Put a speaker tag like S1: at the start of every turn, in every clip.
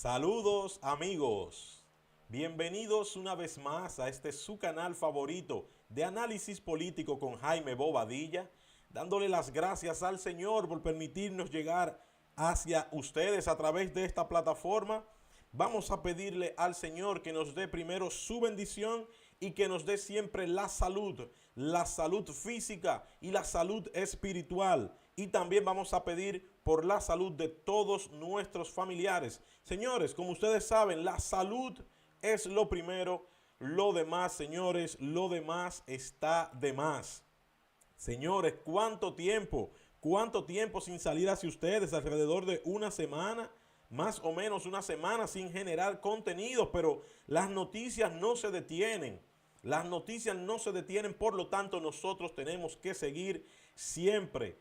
S1: Saludos amigos, bienvenidos una vez más a este su canal favorito de análisis político con Jaime Bobadilla, dándole las gracias al Señor por permitirnos llegar hacia ustedes a través de esta plataforma. Vamos a pedirle al Señor que nos dé primero su bendición y que nos dé siempre la salud física y la salud espiritual. Y también vamos a pedir por la salud de todos nuestros familiares. Señores, como ustedes saben, la salud es lo primero. Lo demás, señores, lo demás está de más. Señores, ¿cuánto tiempo? ¿Cuánto tiempo sin salir hacia ustedes? Alrededor de una semana, más o menos una semana sin generar contenido, pero las noticias no se detienen. Las noticias no se detienen, por lo tanto nosotros tenemos que seguir siempre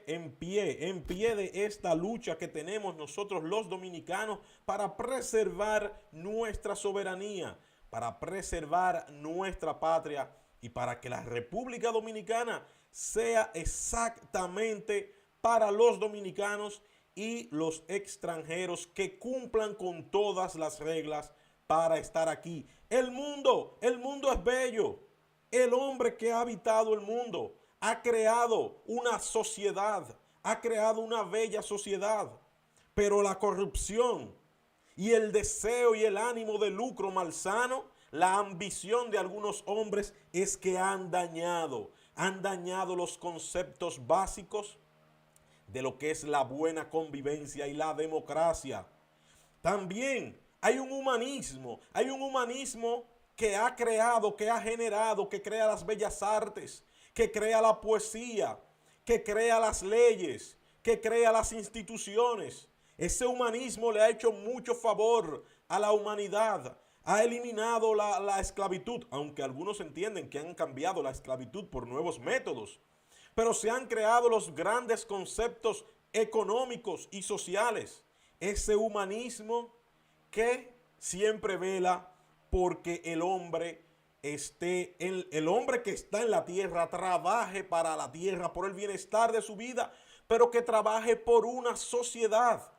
S1: en pie de esta lucha que tenemos nosotros los dominicanos para preservar nuestra soberanía, para preservar nuestra patria y para que la República Dominicana sea exactamente para los dominicanos y los extranjeros que cumplan con todas las reglas para estar aquí. El mundo es bello. El hombre que ha habitado el mundo ha creado una sociedad, ha creado una bella sociedad, pero la corrupción y el deseo y el ánimo de lucro malsano, la ambición de algunos hombres es que han dañado los conceptos básicos de lo que es la buena convivencia y la democracia. También hay un humanismo que ha creado, que ha generado, que crea las bellas artes, que crea la poesía, que crea las leyes, que crea las instituciones. Ese humanismo le ha hecho mucho favor a la humanidad. Ha eliminado la esclavitud, aunque algunos entienden que han cambiado la esclavitud por nuevos métodos. Pero se han creado los grandes conceptos económicos y sociales. Ese humanismo que siempre vela porque el hombre que está en la tierra trabaje para la tierra, por el bienestar de su vida, pero que trabaje por una sociedad.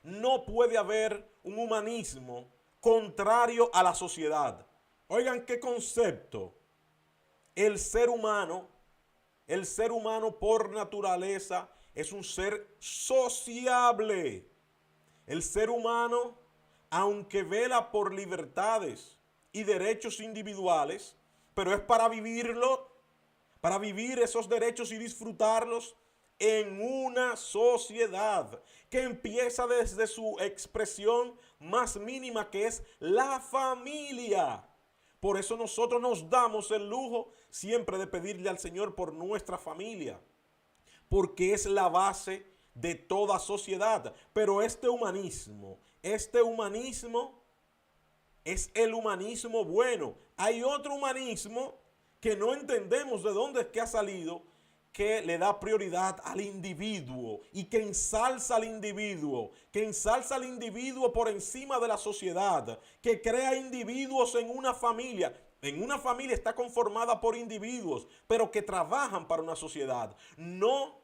S1: No puede haber un humanismo contrario a la sociedad. Oigan qué concepto. El ser humano por naturaleza es un ser sociable. El ser humano, aunque vela por libertades y derechos individuales, pero es para vivirlo, para vivir esos derechos y disfrutarlos en una sociedad que empieza desde su expresión más mínima, que es la familia. Por eso nosotros nos damos el lujo siempre de pedirle al Señor por nuestra familia, porque es la base de toda sociedad. Pero este humanismo es el humanismo bueno. Hay otro humanismo que no entendemos de dónde es que ha salido, que le da prioridad al individuo y que ensalza al individuo, por encima de la sociedad, que crea individuos en una familia. En una familia está conformada por individuos, pero que trabajan para una sociedad. No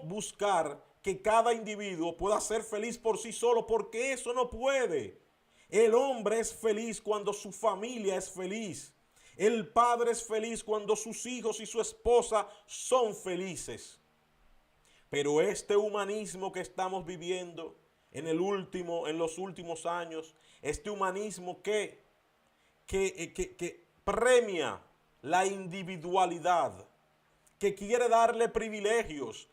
S1: buscar que cada individuo pueda ser feliz por sí solo, porque eso no puede. El hombre es feliz cuando su familia es feliz. El padre es feliz cuando sus hijos y su esposa son felices. Pero este humanismo que estamos viviendo en los últimos años, este humanismo que premia la individualidad, que quiere darle privilegios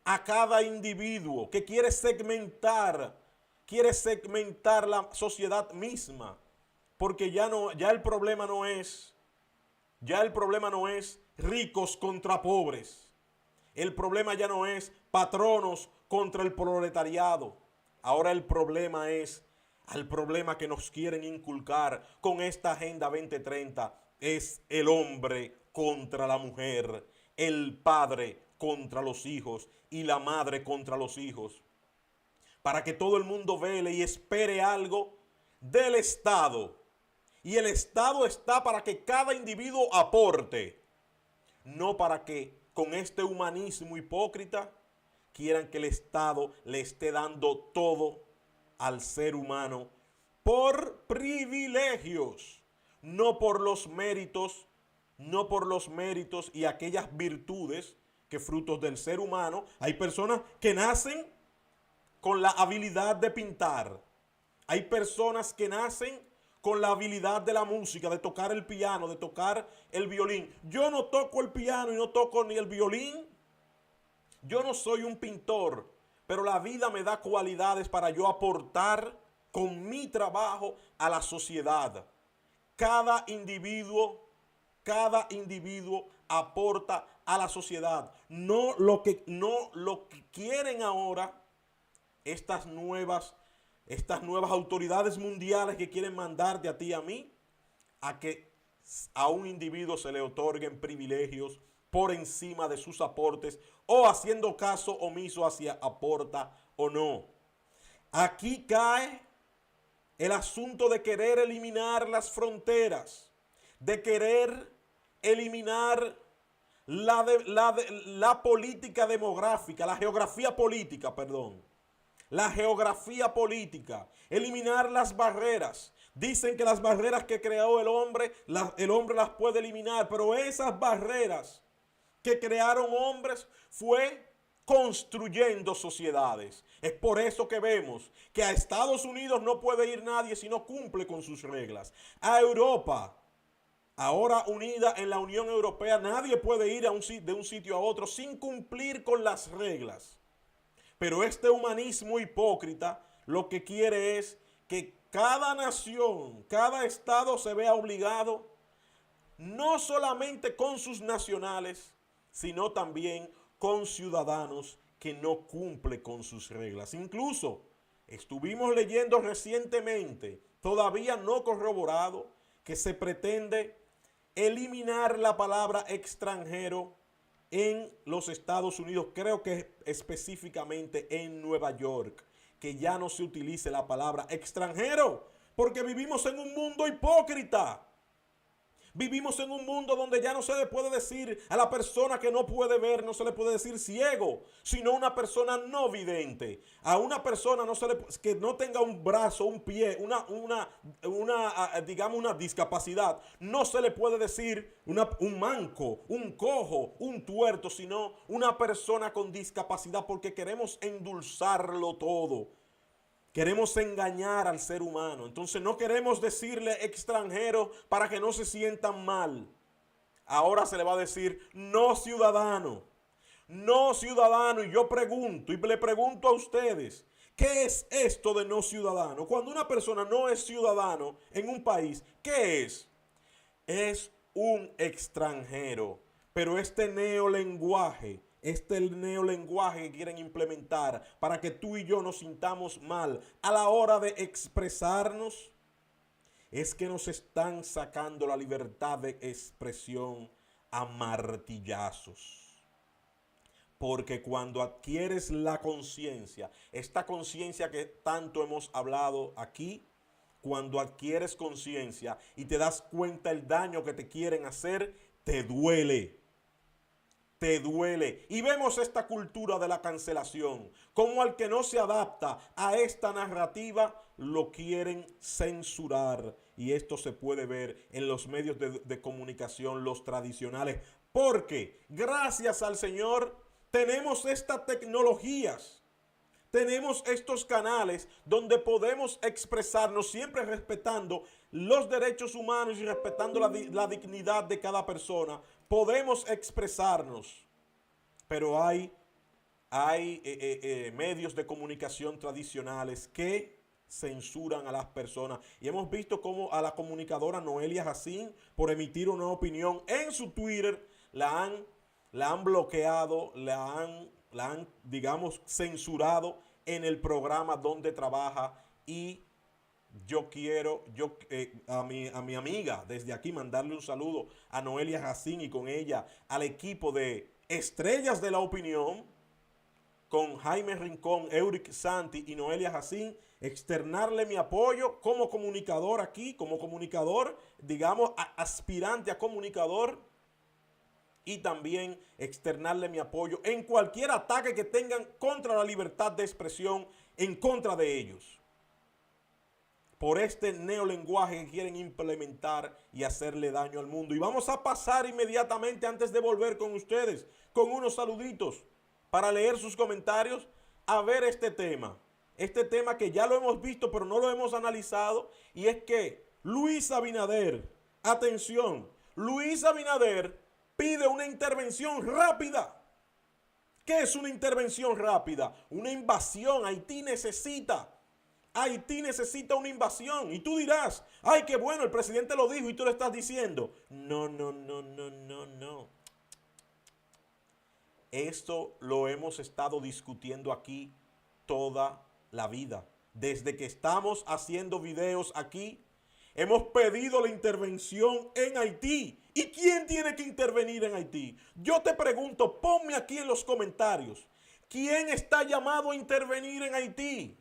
S1: a cada individuo, que quiere segmentar la sociedad misma, porque ya el problema no es ricos contra pobres. El problema ya no es patronos contra el proletariado. Ahora el problema que nos quieren inculcar con esta Agenda 2030 es el hombre contra la mujer, el padre contra los hijos y la madre contra los hijos. Para que todo el mundo vele y espere algo del Estado. Y el Estado está para que cada individuo aporte, no para que con este humanismo hipócrita quieran que el Estado le esté dando todo al ser humano por privilegios, no por los méritos, no por los méritos y aquellas virtudes que frutos del ser humano. Hay personas que nacen con la habilidad de pintar. Hay personas que nacen con la habilidad de la música, de tocar el piano, de tocar el violín. Yo no toco el piano y no toco ni el violín. Yo no soy un pintor, pero la vida me da cualidades para yo aportar con mi trabajo a la sociedad. Cada individuo, cada individuo aporta a la sociedad. No lo que quieren ahora estas nuevas autoridades mundiales que quieren mandarte a ti y a mí, a que a un individuo se le otorguen privilegios por encima de sus aportes o haciendo caso omiso hacia aporta o no. Aquí cae el asunto de querer eliminar las fronteras, de querer eliminar la política demográfica, la geografía política, perdón. La geografía política, eliminar las barreras. Dicen que las barreras que creó el hombre las puede eliminar, pero esas barreras que crearon hombres fue construyendo sociedades. Es por eso que vemos que a Estados Unidos no puede ir nadie si no cumple con sus reglas. A Europa, ahora unida en la Unión Europea, nadie puede ir de un sitio a otro sin cumplir con las reglas. Pero este humanismo hipócrita lo que quiere es que cada nación, cada estado se vea obligado no solamente con sus nacionales, sino también con ciudadanos que no cumplen con sus reglas. Incluso estuvimos leyendo recientemente, todavía no corroborado, que se pretende eliminar la palabra extranjero en los Estados Unidos, creo que específicamente en Nueva York, que ya no se utilice la palabra extranjero, porque vivimos en un mundo hipócrita. Vivimos en un mundo donde ya no se le puede decir a la persona que no puede ver, no se le puede decir ciego, sino una persona no vidente. A una persona que no tenga un brazo, un pie, digamos una discapacidad, no se le puede decir un manco, un cojo, un tuerto, sino una persona con discapacidad, porque queremos endulzarlo todo. Queremos engañar al ser humano. Entonces no queremos decirle extranjero para que no se sientan mal. Ahora se le va a decir no ciudadano. No ciudadano. Y yo pregunto y le pregunto a ustedes, ¿qué es esto de no ciudadano? Cuando una persona no es ciudadano en un país, ¿qué es? Es un extranjero. Pero este neolenguaje que quieren implementar para que tú y yo nos sintamos mal a la hora de expresarnos, es que nos están sacando la libertad de expresión a martillazos. Porque cuando adquieres la conciencia, esta conciencia que tanto hemos hablado aquí, cuando adquieres conciencia y te das cuenta el daño que te quieren hacer, te duele. Te duele. Y vemos esta cultura de la cancelación, como al que no se adapta a esta narrativa lo quieren censurar. Y esto se puede ver en los medios de comunicación, los tradicionales, porque gracias al Señor tenemos estas tecnologías. Tenemos estos canales donde podemos expresarnos siempre respetando los derechos humanos y respetando la dignidad de cada persona. Podemos expresarnos, pero hay medios de comunicación tradicionales que censuran a las personas. Y hemos visto cómo a la comunicadora Noelia Jacín, por emitir una opinión en su Twitter, la han bloqueado, la han, digamos, censurado en el programa donde trabaja. Y yo quiero a mi amiga desde aquí mandarle un saludo a Noelia Jacín y con ella al equipo de Estrellas de la Opinión, con Jaime Rincón, Euric Santi y Noelia Jacín, externarle mi apoyo como comunicador aquí, como comunicador, digamos, aspirante a comunicador, y también externarle mi apoyo en cualquier ataque que tengan contra la libertad de expresión en contra de ellos. por este neolenguaje que quieren implementar y hacerle daño al mundo. Y vamos a pasar inmediatamente, antes de volver con ustedes, con unos saluditos para leer sus comentarios, a ver este tema. Este tema que ya lo hemos visto, pero no lo hemos analizado, y es que Luis Abinader, atención, Luis Abinader pide una intervención rápida. ¿Qué es una intervención rápida? Una invasión. Haití necesita una invasión. Y tú dirás, ay, qué bueno, el presidente lo dijo y tú lo estás diciendo. No, no, no, no, no, no. Esto lo hemos estado discutiendo aquí toda la vida. Desde que estamos haciendo videos aquí, hemos pedido la intervención en Haití. ¿Y quién tiene que intervenir en Haití? Yo te pregunto, ponme aquí en los comentarios, ¿quién está llamado a intervenir en Haití?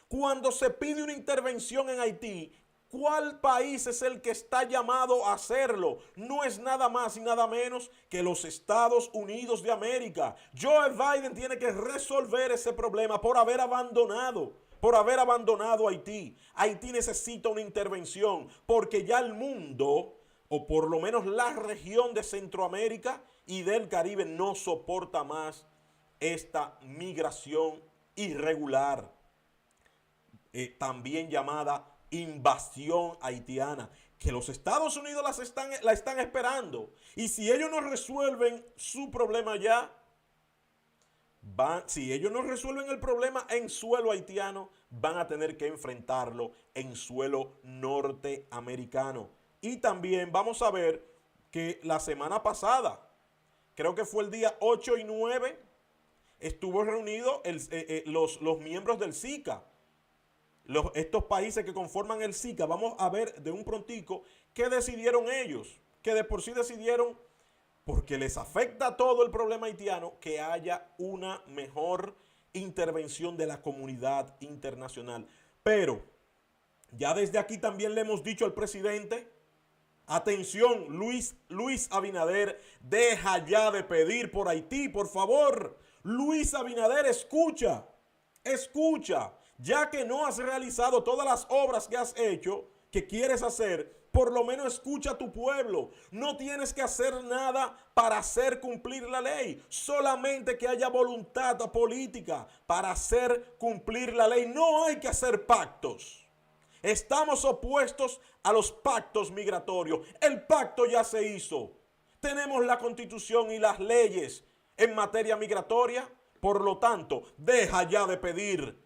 S1: Cuando se pide una intervención en Haití, ¿cuál país es el que está llamado a hacerlo? No es nada más y nada menos que los Estados Unidos de América. Joe Biden tiene que resolver ese problema por haber abandonado Haití. Haití necesita una intervención porque ya el mundo, o por lo menos la región de Centroamérica y del Caribe, no soporta más esta migración irregular, también llamada invasión haitiana, que los Estados Unidos la están esperando. Y si ellos no resuelven su problema ya, si ellos no resuelven el problema en suelo haitiano, van a tener que enfrentarlo en suelo norteamericano. Y también vamos a ver que la semana pasada, creo que fue el día 8 y 9, estuvo reunido los miembros del SICA. Estos países que conforman el SICA. Vamos a ver de un prontico qué decidieron ellos, que de por sí decidieron, porque les afecta todo el problema haitiano, que haya una mejor intervención de la comunidad internacional. Pero ya desde aquí también le hemos dicho al presidente, atención, Luis Abinader, deja ya de pedir por Haití, por favor. Luis Abinader, escucha, ya que no has realizado todas las obras que has hecho, que quieres hacer, por lo menos escucha a tu pueblo. No tienes que hacer nada para hacer cumplir la ley, solamente que haya voluntad política para hacer cumplir la ley. No hay que hacer pactos. Estamos opuestos a los pactos migratorios. El pacto ya se hizo. Tenemos la Constitución y las leyes en materia migratoria. Por lo tanto, deja ya de pedir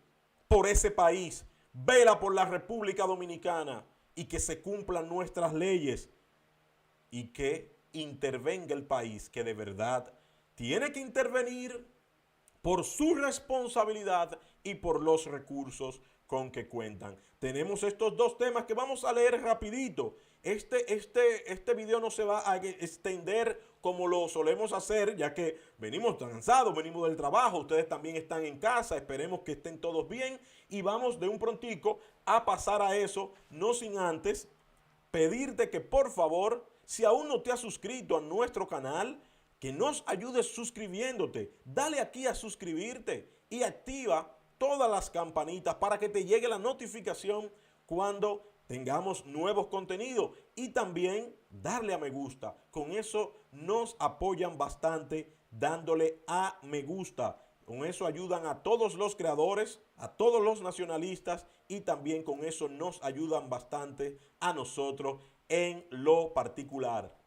S1: por ese país. Vela por la República Dominicana y que se cumplan nuestras leyes y que intervenga el país, que de verdad tiene que intervenir por su responsabilidad y por los recursos con que cuentan. Tenemos estos dos temas que vamos a leer rapidito. Este video no se va a extender como lo solemos hacer, ya que venimos cansados, venimos del trabajo, ustedes también están en casa, esperemos que estén todos bien y vamos de un prontico a pasar a eso, no sin antes pedirte que por favor, si aún no te has suscrito a nuestro canal, que nos ayudes suscribiéndote. Dale aquí a suscribirte y activa todas las campanitas para que te llegue la notificación cuando tengamos nuevos contenidos, y también darle a me gusta. Con eso nos apoyan bastante dándole a me gusta. Con eso ayudan a todos los creadores, a todos los nacionalistas, y también con eso nos ayudan bastante a nosotros en lo particular.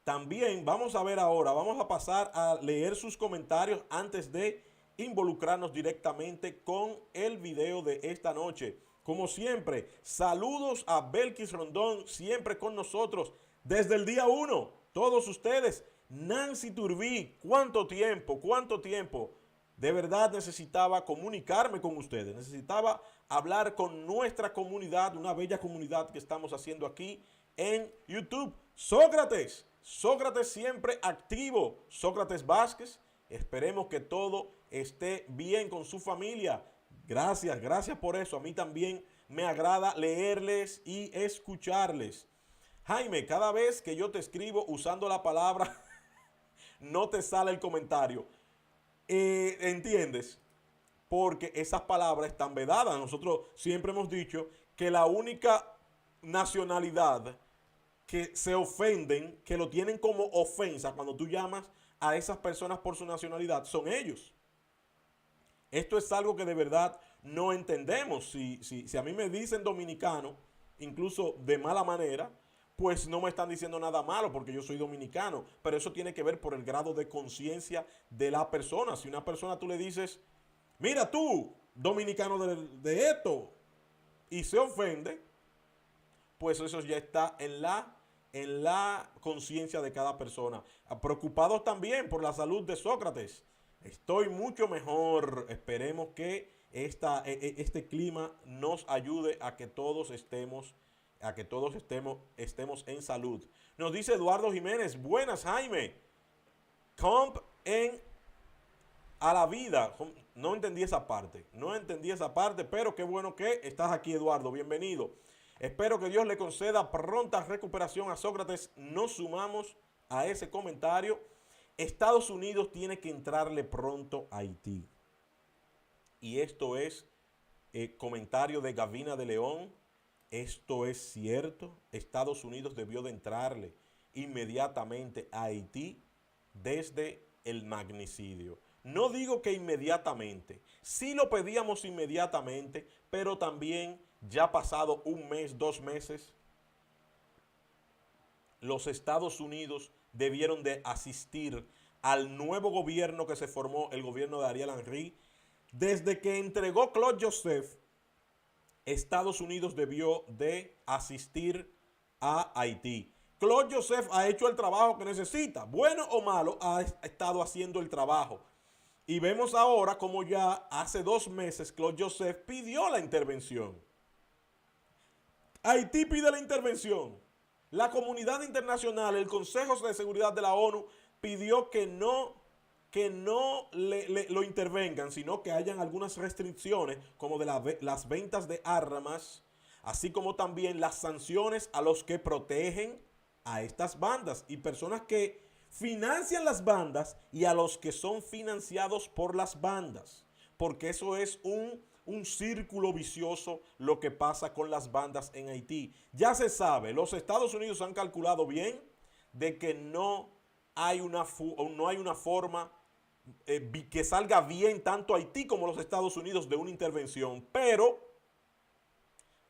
S1: También vamos a ver ahora, vamos a pasar a leer sus comentarios antes de involucrarnos directamente con el video de esta noche. Como siempre, saludos a Belkis Rondón, siempre con nosotros desde el día 1. Todos ustedes, Nancy Turbí, ¿cuánto tiempo? De verdad necesitaba comunicarme con ustedes, necesitaba hablar con nuestra comunidad, una bella comunidad que estamos haciendo aquí en YouTube. Sócrates siempre activo, Sócrates Vázquez, esperemos que todo esté bien con su familia. Gracias por eso. A mí también me agrada leerles y escucharles. Jaime, cada vez que yo te escribo usando la palabra, no te sale el comentario. ¿Entiendes? porque esas palabras están vedadas. Nosotros siempre hemos dicho que la única nacionalidad que se ofenden, que lo tienen como ofensa cuando tú llamas a esas personas por su nacionalidad, son ellos. Esto es algo que de verdad no entendemos. Si a mí me dicen dominicano, incluso de mala manera, pues no me están diciendo nada malo porque yo soy dominicano. Pero eso tiene que ver por el grado de conciencia de la persona. Si una persona tú le dices, mira tú, dominicano de esto, y se ofende, pues eso ya está en la conciencia de cada persona. Preocupados también por la salud de Sócrates. Estoy mucho mejor. Esperemos que este clima nos ayude a que todos estemos estemos en salud. Nos dice Eduardo Jiménez, buenas Jaime. Comp en a la vida. No entendí esa parte, pero qué bueno que estás aquí, Eduardo. Bienvenido. Espero que Dios le conceda pronta recuperación a Sócrates. Nos sumamos a ese comentario. Estados Unidos tiene que entrarle pronto a Haití. Y esto es comentario de Gavina de León. Esto es cierto. Estados Unidos debió de entrarle inmediatamente a Haití desde el magnicidio. No digo que inmediatamente. Sí lo pedíamos inmediatamente, pero también ya pasado un mes, 2 meses, los Estados Unidos debieron de asistir al nuevo gobierno que se formó, el gobierno de Ariel Henry. Desde que entregó Claude Joseph, Estados Unidos debió de asistir a Haití. Claude Joseph ha hecho el trabajo que necesita. Bueno o malo, ha estado haciendo el trabajo. Y vemos ahora como ya hace 2 meses Claude Joseph pidió la intervención. Haití pide la intervención. La comunidad internacional, el Consejo de Seguridad de la ONU, pidió que no lo intervengan, sino que hayan algunas restricciones, como de las ventas de armas, así como también las sanciones a los que protegen a estas bandas y personas que financian las bandas y a los que son financiados por las bandas, porque eso es un círculo vicioso lo que pasa con las bandas en Haití. Ya se sabe, los Estados Unidos han calculado bien de que no hay una forma que salga bien tanto Haití como los Estados Unidos de una intervención, pero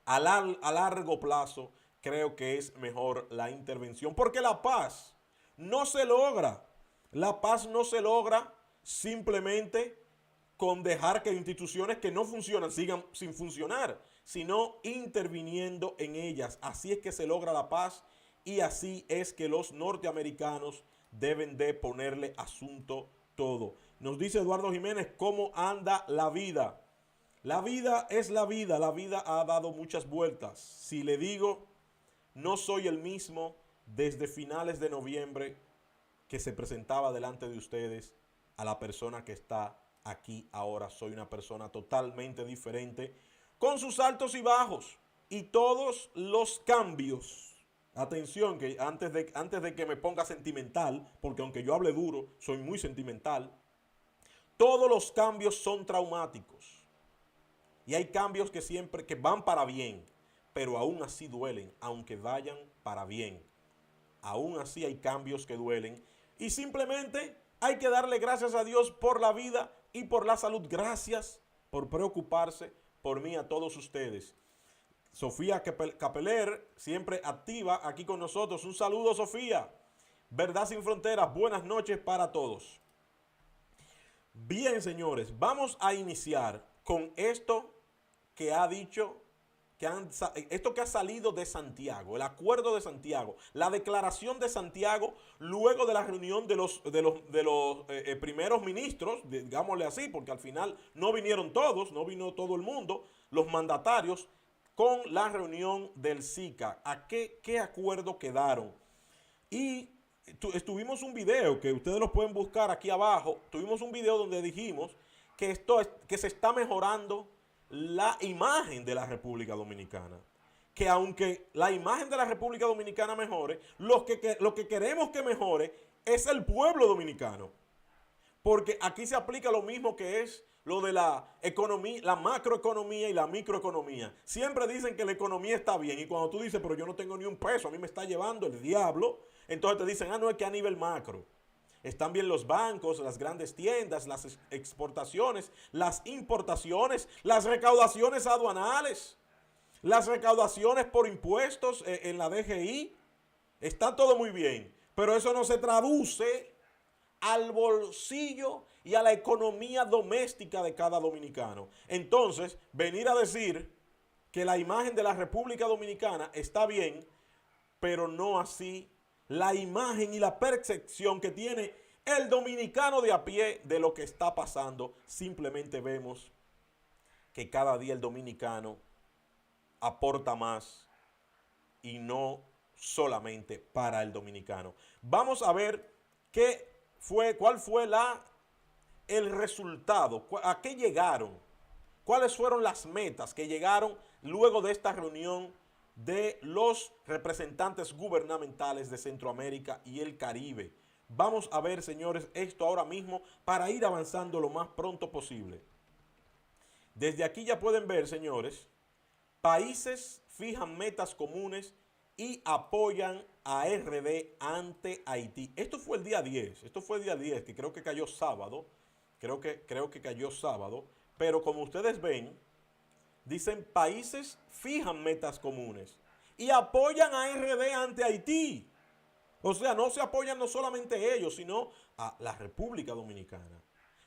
S1: a largo plazo creo que es mejor la intervención, porque la paz no se logra. La paz no se logra simplemente con dejar que instituciones que no funcionan sigan sin funcionar, sino interviniendo en ellas. Así es que se logra la paz y así es que los norteamericanos deben de ponerle asunto todo. Nos dice Eduardo Jiménez, ¿cómo anda la vida? La vida es la vida ha dado muchas vueltas. Si le digo, no soy el mismo desde finales de noviembre que se presentaba delante de ustedes a la persona que está aquí ahora. Soy una persona totalmente diferente, con sus altos y bajos y todos los cambios. Atención, que antes de que me ponga sentimental, porque aunque yo hable duro, soy muy sentimental, todos los cambios son traumáticos. Y hay cambios que van para bien, pero aún así duelen, aunque vayan para bien. Aún así hay cambios que duelen. Y simplemente hay que darle gracias a Dios por la vida y por la salud. Gracias por preocuparse por mí, a todos ustedes. Sofía Capeler, siempre activa aquí con nosotros. Un saludo, Sofía. Verdad Sin Fronteras, buenas noches para todos. Bien, señores, vamos a iniciar con esto que ha dicho, esto que ha salido de Santiago, el acuerdo de Santiago, la declaración de Santiago luego de la reunión de los primeros ministros, digámosle así, porque al final no vinieron todos, no vino todo el mundo, los mandatarios, con la reunión del SICA. ¿A qué acuerdo quedaron? Y tuvimos un video que ustedes lo pueden buscar aquí abajo. Tuvimos un video donde dijimos que se está mejorando la imagen de la República Dominicana. Que aunque la imagen de la República Dominicana mejore, lo que queremos que mejore es el pueblo dominicano. Porque aquí se aplica lo mismo que es lo de la economía, la macroeconomía y la microeconomía. Siempre dicen que la economía está bien y cuando tú dices, pero yo no tengo ni un peso, a mí me está llevando el diablo, entonces te dicen, no, es que a nivel macro. Están bien los bancos, las grandes tiendas, las exportaciones, las importaciones, las recaudaciones aduanales, las recaudaciones por impuestos en la DGI. Está todo muy bien, pero eso no se traduce al bolsillo y a la economía doméstica de cada dominicano. Entonces, venir a decir que la imagen de la República Dominicana está bien, pero no así la imagen y la percepción que tiene el dominicano de a pie de lo que está pasando. Simplemente vemos que cada día el dominicano aporta más y no solamente para el dominicano. Vamos a ver cuál fue el resultado, a qué llegaron, cuáles fueron las metas que llegaron luego de esta reunión de los representantes gubernamentales de Centroamérica y el Caribe. Vamos a ver, señores, esto ahora mismo para ir avanzando lo más pronto posible. Desde aquí ya pueden ver, señores, países fijan metas comunes y apoyan a RD ante Haití. Esto fue el día 10, que creo que cayó sábado, creo que cayó sábado, pero como ustedes ven, dicen países fijan metas comunes y apoyan a RD ante Haití. O sea, no se apoyan no solamente ellos, sino a la República Dominicana.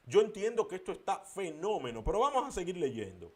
S1: Yo entiendo que esto está fenómeno, pero vamos a seguir leyendo.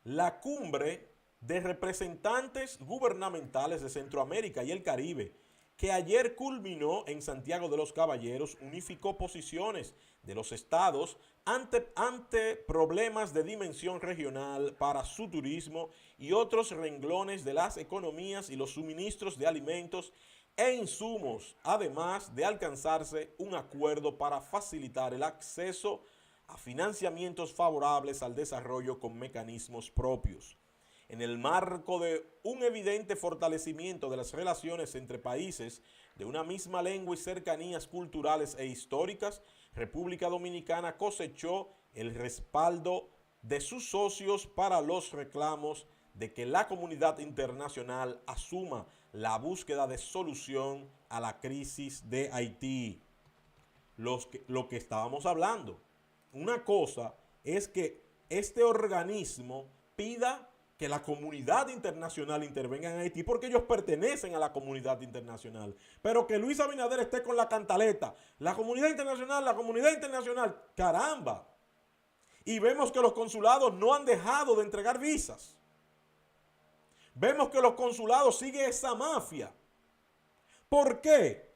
S1: La cumbre de representantes gubernamentales de Centroamérica y el Caribe, que ayer culminó en Santiago de los Caballeros, unificó posiciones de los estados ante problemas de dimensión regional para su turismo y otros renglones de las economías y los suministros de alimentos e insumos, además de alcanzarse un acuerdo para facilitar el acceso a financiamientos favorables al desarrollo con mecanismos propios. En el marco de un evidente fortalecimiento de las relaciones entre países de una misma lengua y cercanías culturales e históricas, República Dominicana cosechó el respaldo de sus socios para los reclamos de que la comunidad internacional asuma la búsqueda de solución a la crisis de Haití. Lo que estábamos hablando. Una cosa es que este organismo pida que la comunidad internacional intervenga en Haití porque ellos pertenecen a la comunidad internacional. Pero que Luis Abinader esté con la cantaleta, la comunidad internacional, caramba. Y vemos que los consulados no han dejado de entregar visas. Vemos que los consulados siguen esa mafia. ¿Por qué?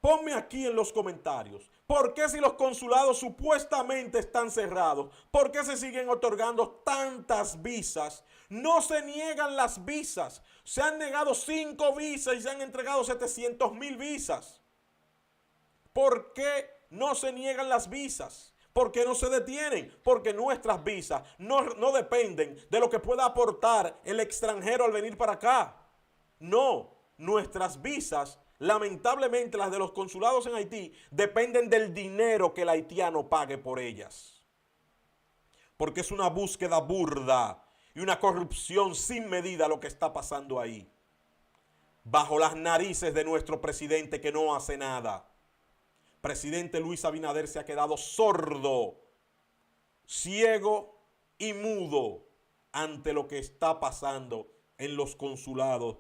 S1: Ponme aquí en los comentarios. ¿Por qué si los consulados supuestamente están cerrados? ¿Por qué se siguen otorgando tantas visas? No se niegan las visas. Se han negado 5 visas y se han entregado 700,000 visas. ¿Por qué no se niegan las visas? ¿Por qué no se detienen? Porque nuestras visas no dependen de lo que pueda aportar el extranjero al venir para acá. No, nuestras visas, lamentablemente las de los consulados en Haití, dependen del dinero que el haitiano pague por ellas. Porque es una búsqueda burda y una corrupción sin medida lo que está pasando ahí. Bajo las narices de nuestro presidente que no hace nada. Presidente Luis Abinader se ha quedado sordo, ciego y mudo ante lo que está pasando en los consulados.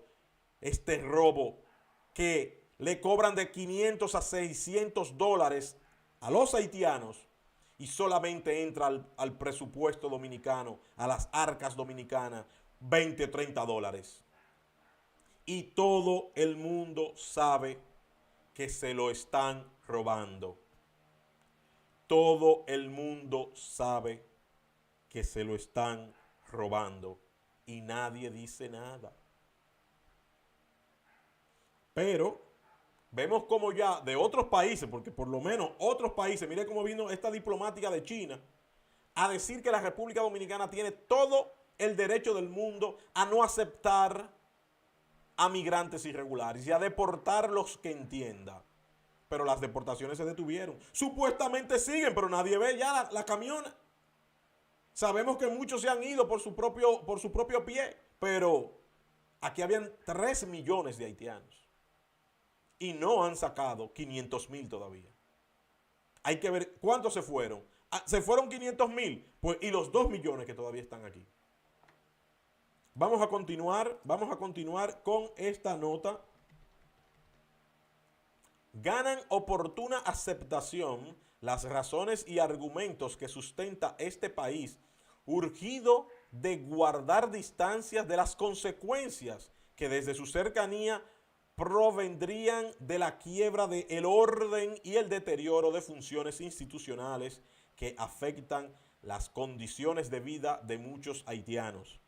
S1: Este robo que le cobran de 500 a 600 dólares a los haitianos y solamente entra al presupuesto dominicano, a las arcas dominicanas, 20 o 30 dólares. Y todo el mundo sabe que se lo están robando. Todo el mundo sabe que se lo están robando y nadie dice nada. Pero vemos como ya de otros países, porque por lo menos otros países, mire cómo vino esta diplomática de China a decir que la República Dominicana tiene todo el derecho del mundo a no aceptar a migrantes irregulares y a deportar los que entienda. pero las deportaciones se detuvieron. Supuestamente siguen, pero nadie ve ya la camiona. Sabemos que muchos se han ido por su propio pie, pero aquí habían 3 millones de haitianos y no han sacado 500,000 todavía. Hay que ver cuántos se fueron. Se fueron 500,000, pues, y los 2 millones que todavía están aquí. Vamos a continuar con esta nota. Ganan oportuna aceptación las razones y argumentos que sustenta este país, urgido de guardar distancias de las consecuencias que desde su cercanía provendrían de la quiebra del orden y el deterioro de funciones institucionales que afectan las condiciones de vida de muchos haitianos.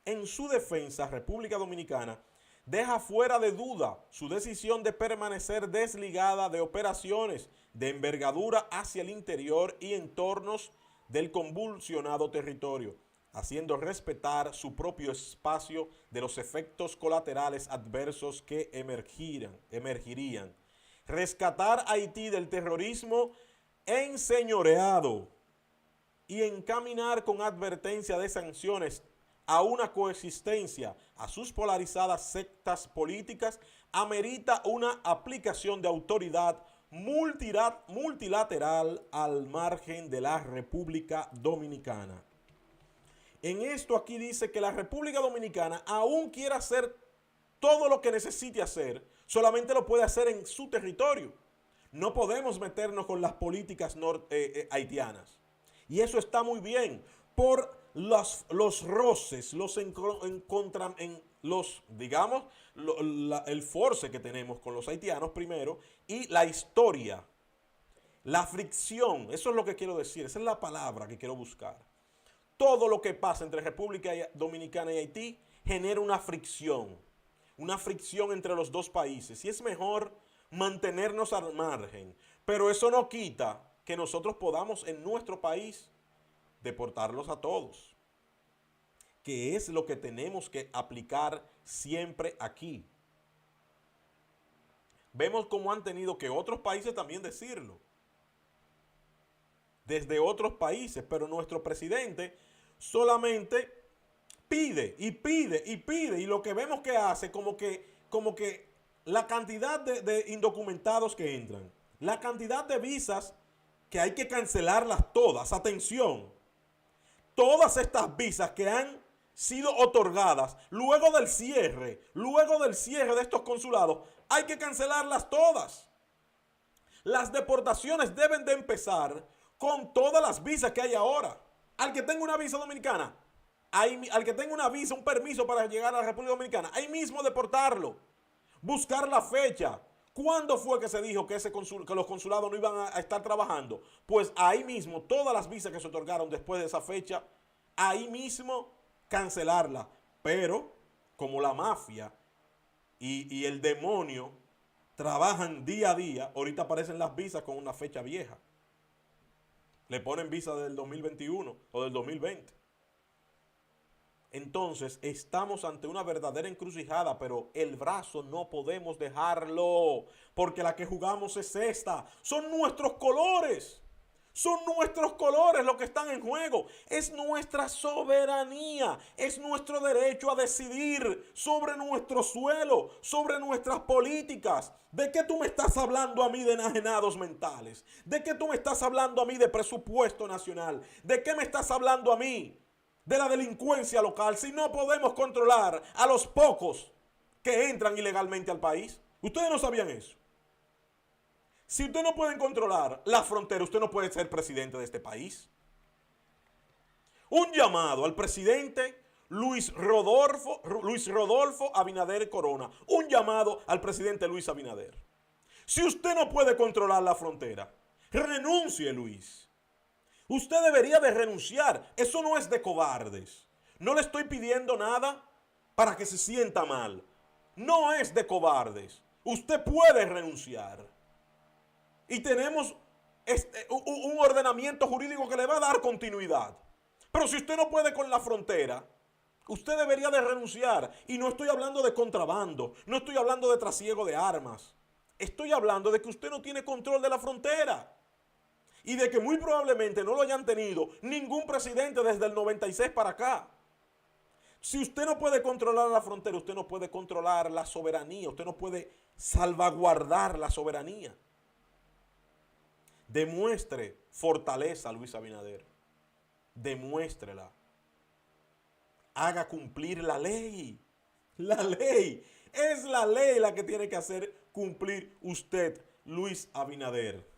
S1: En su defensa, República Dominicana deja fuera de duda su decisión de permanecer desligada de operaciones de envergadura hacia el interior y entornos del convulsionado territorio, haciendo respetar su propio espacio de los efectos colaterales adversos que emergirían. Rescatar a Haití del terrorismo enseñoreado y encaminar con advertencia de sanciones a una coexistencia a sus polarizadas sectas políticas amerita una aplicación de autoridad multilateral al margen de la República Dominicana. En esto aquí dice que la República Dominicana aún quiere hacer todo lo que necesite hacer, solamente lo puede hacer en su territorio. No podemos meternos con las políticas haitianas. Y eso está muy bien por los roces, el force que tenemos con los haitianos primero y la historia, la fricción, eso es lo que quiero decir, esa es la palabra que quiero buscar. Todo lo que pasa entre República Dominicana y Haití genera una fricción entre los dos países y es mejor mantenernos al margen, pero eso no quita que nosotros podamos en nuestro país deportarlos a todos, que es lo que tenemos que aplicar siempre aquí. Vemos cómo han tenido que otros países también decirlo, desde otros países, pero nuestro presidente solamente pide y pide y pide, y lo que vemos que hace como que la cantidad de indocumentados que entran, la cantidad de visas que hay que cancelarlas todas, atención, todas estas visas que han sido otorgadas luego del cierre de estos consulados, hay que cancelarlas todas. Las deportaciones deben de empezar con todas las visas que hay ahora. Al que tenga una visa dominicana, al que tenga una visa, un permiso para llegar a la República Dominicana, ahí mismo deportarlo. Buscar la fecha. ¿Cuándo fue que se dijo que los consulados no iban a estar trabajando? Pues ahí mismo, todas las visas que se otorgaron después de esa fecha, ahí mismo cancelarla. Pero, como la mafia y el demonio trabajan día a día, ahorita aparecen las visas con una fecha vieja. Le ponen visa del 2021 o del 2020. Entonces, estamos ante una verdadera encrucijada, pero el brazo no podemos dejarlo, porque la que jugamos es esta. Son nuestros colores. Son nuestros colores los que están en juego. Es nuestra soberanía. Es nuestro derecho a decidir sobre nuestro suelo, sobre nuestras políticas. ¿De qué tú me estás hablando a mí de enajenados mentales? ¿De qué tú me estás hablando a mí de presupuesto nacional? ¿De qué me estás hablando a mí de la delincuencia local si no podemos controlar a los pocos que entran ilegalmente al país? ¿Ustedes no sabían eso? Si usted no puede controlar la frontera, usted no puede ser presidente de este país. Un llamado al presidente Luis Rodolfo Abinader Corona. Un llamado al presidente Luis Abinader. Si usted no puede controlar la frontera, renuncie, Luis. Usted debería de renunciar. Eso no es de cobardes. No le estoy pidiendo nada para que se sienta mal. No es de cobardes. Usted puede renunciar. Y tenemos un ordenamiento jurídico que le va a dar continuidad. Pero si usted no puede con la frontera, usted debería de renunciar. Y no estoy hablando de contrabando, no estoy hablando de trasiego de armas. Estoy hablando de que usted no tiene control de la frontera y de que muy probablemente no lo hayan tenido ningún presidente desde el 96 para acá. Si usted no puede controlar la frontera, usted no puede controlar la soberanía, usted no puede salvaguardar la soberanía. Demuestre fortaleza, Luis Abinader. Demuéstrela. Haga cumplir la ley. La ley. Es la ley la que tiene que hacer cumplir usted, Luis Abinader.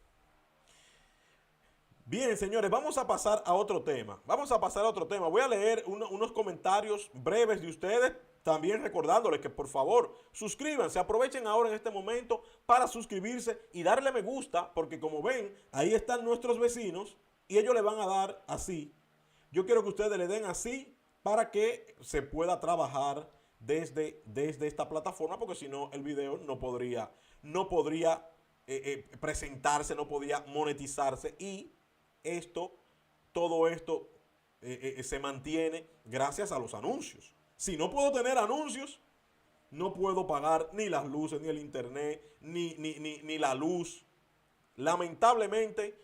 S1: Bien, señores, vamos a pasar a otro tema. Voy a leer unos comentarios breves de ustedes. También recordándoles que por favor suscríbanse, aprovechen ahora en este momento para suscribirse y darle me gusta, porque como ven, ahí están nuestros vecinos y ellos le van a dar así. Yo quiero que ustedes le den así para que se pueda trabajar desde esta plataforma, porque si no el video no podría presentarse, no podía monetizarse y todo esto se mantiene gracias a los anuncios. Si no puedo tener anuncios, no puedo pagar ni las luces, ni el internet, ni la luz. Lamentablemente,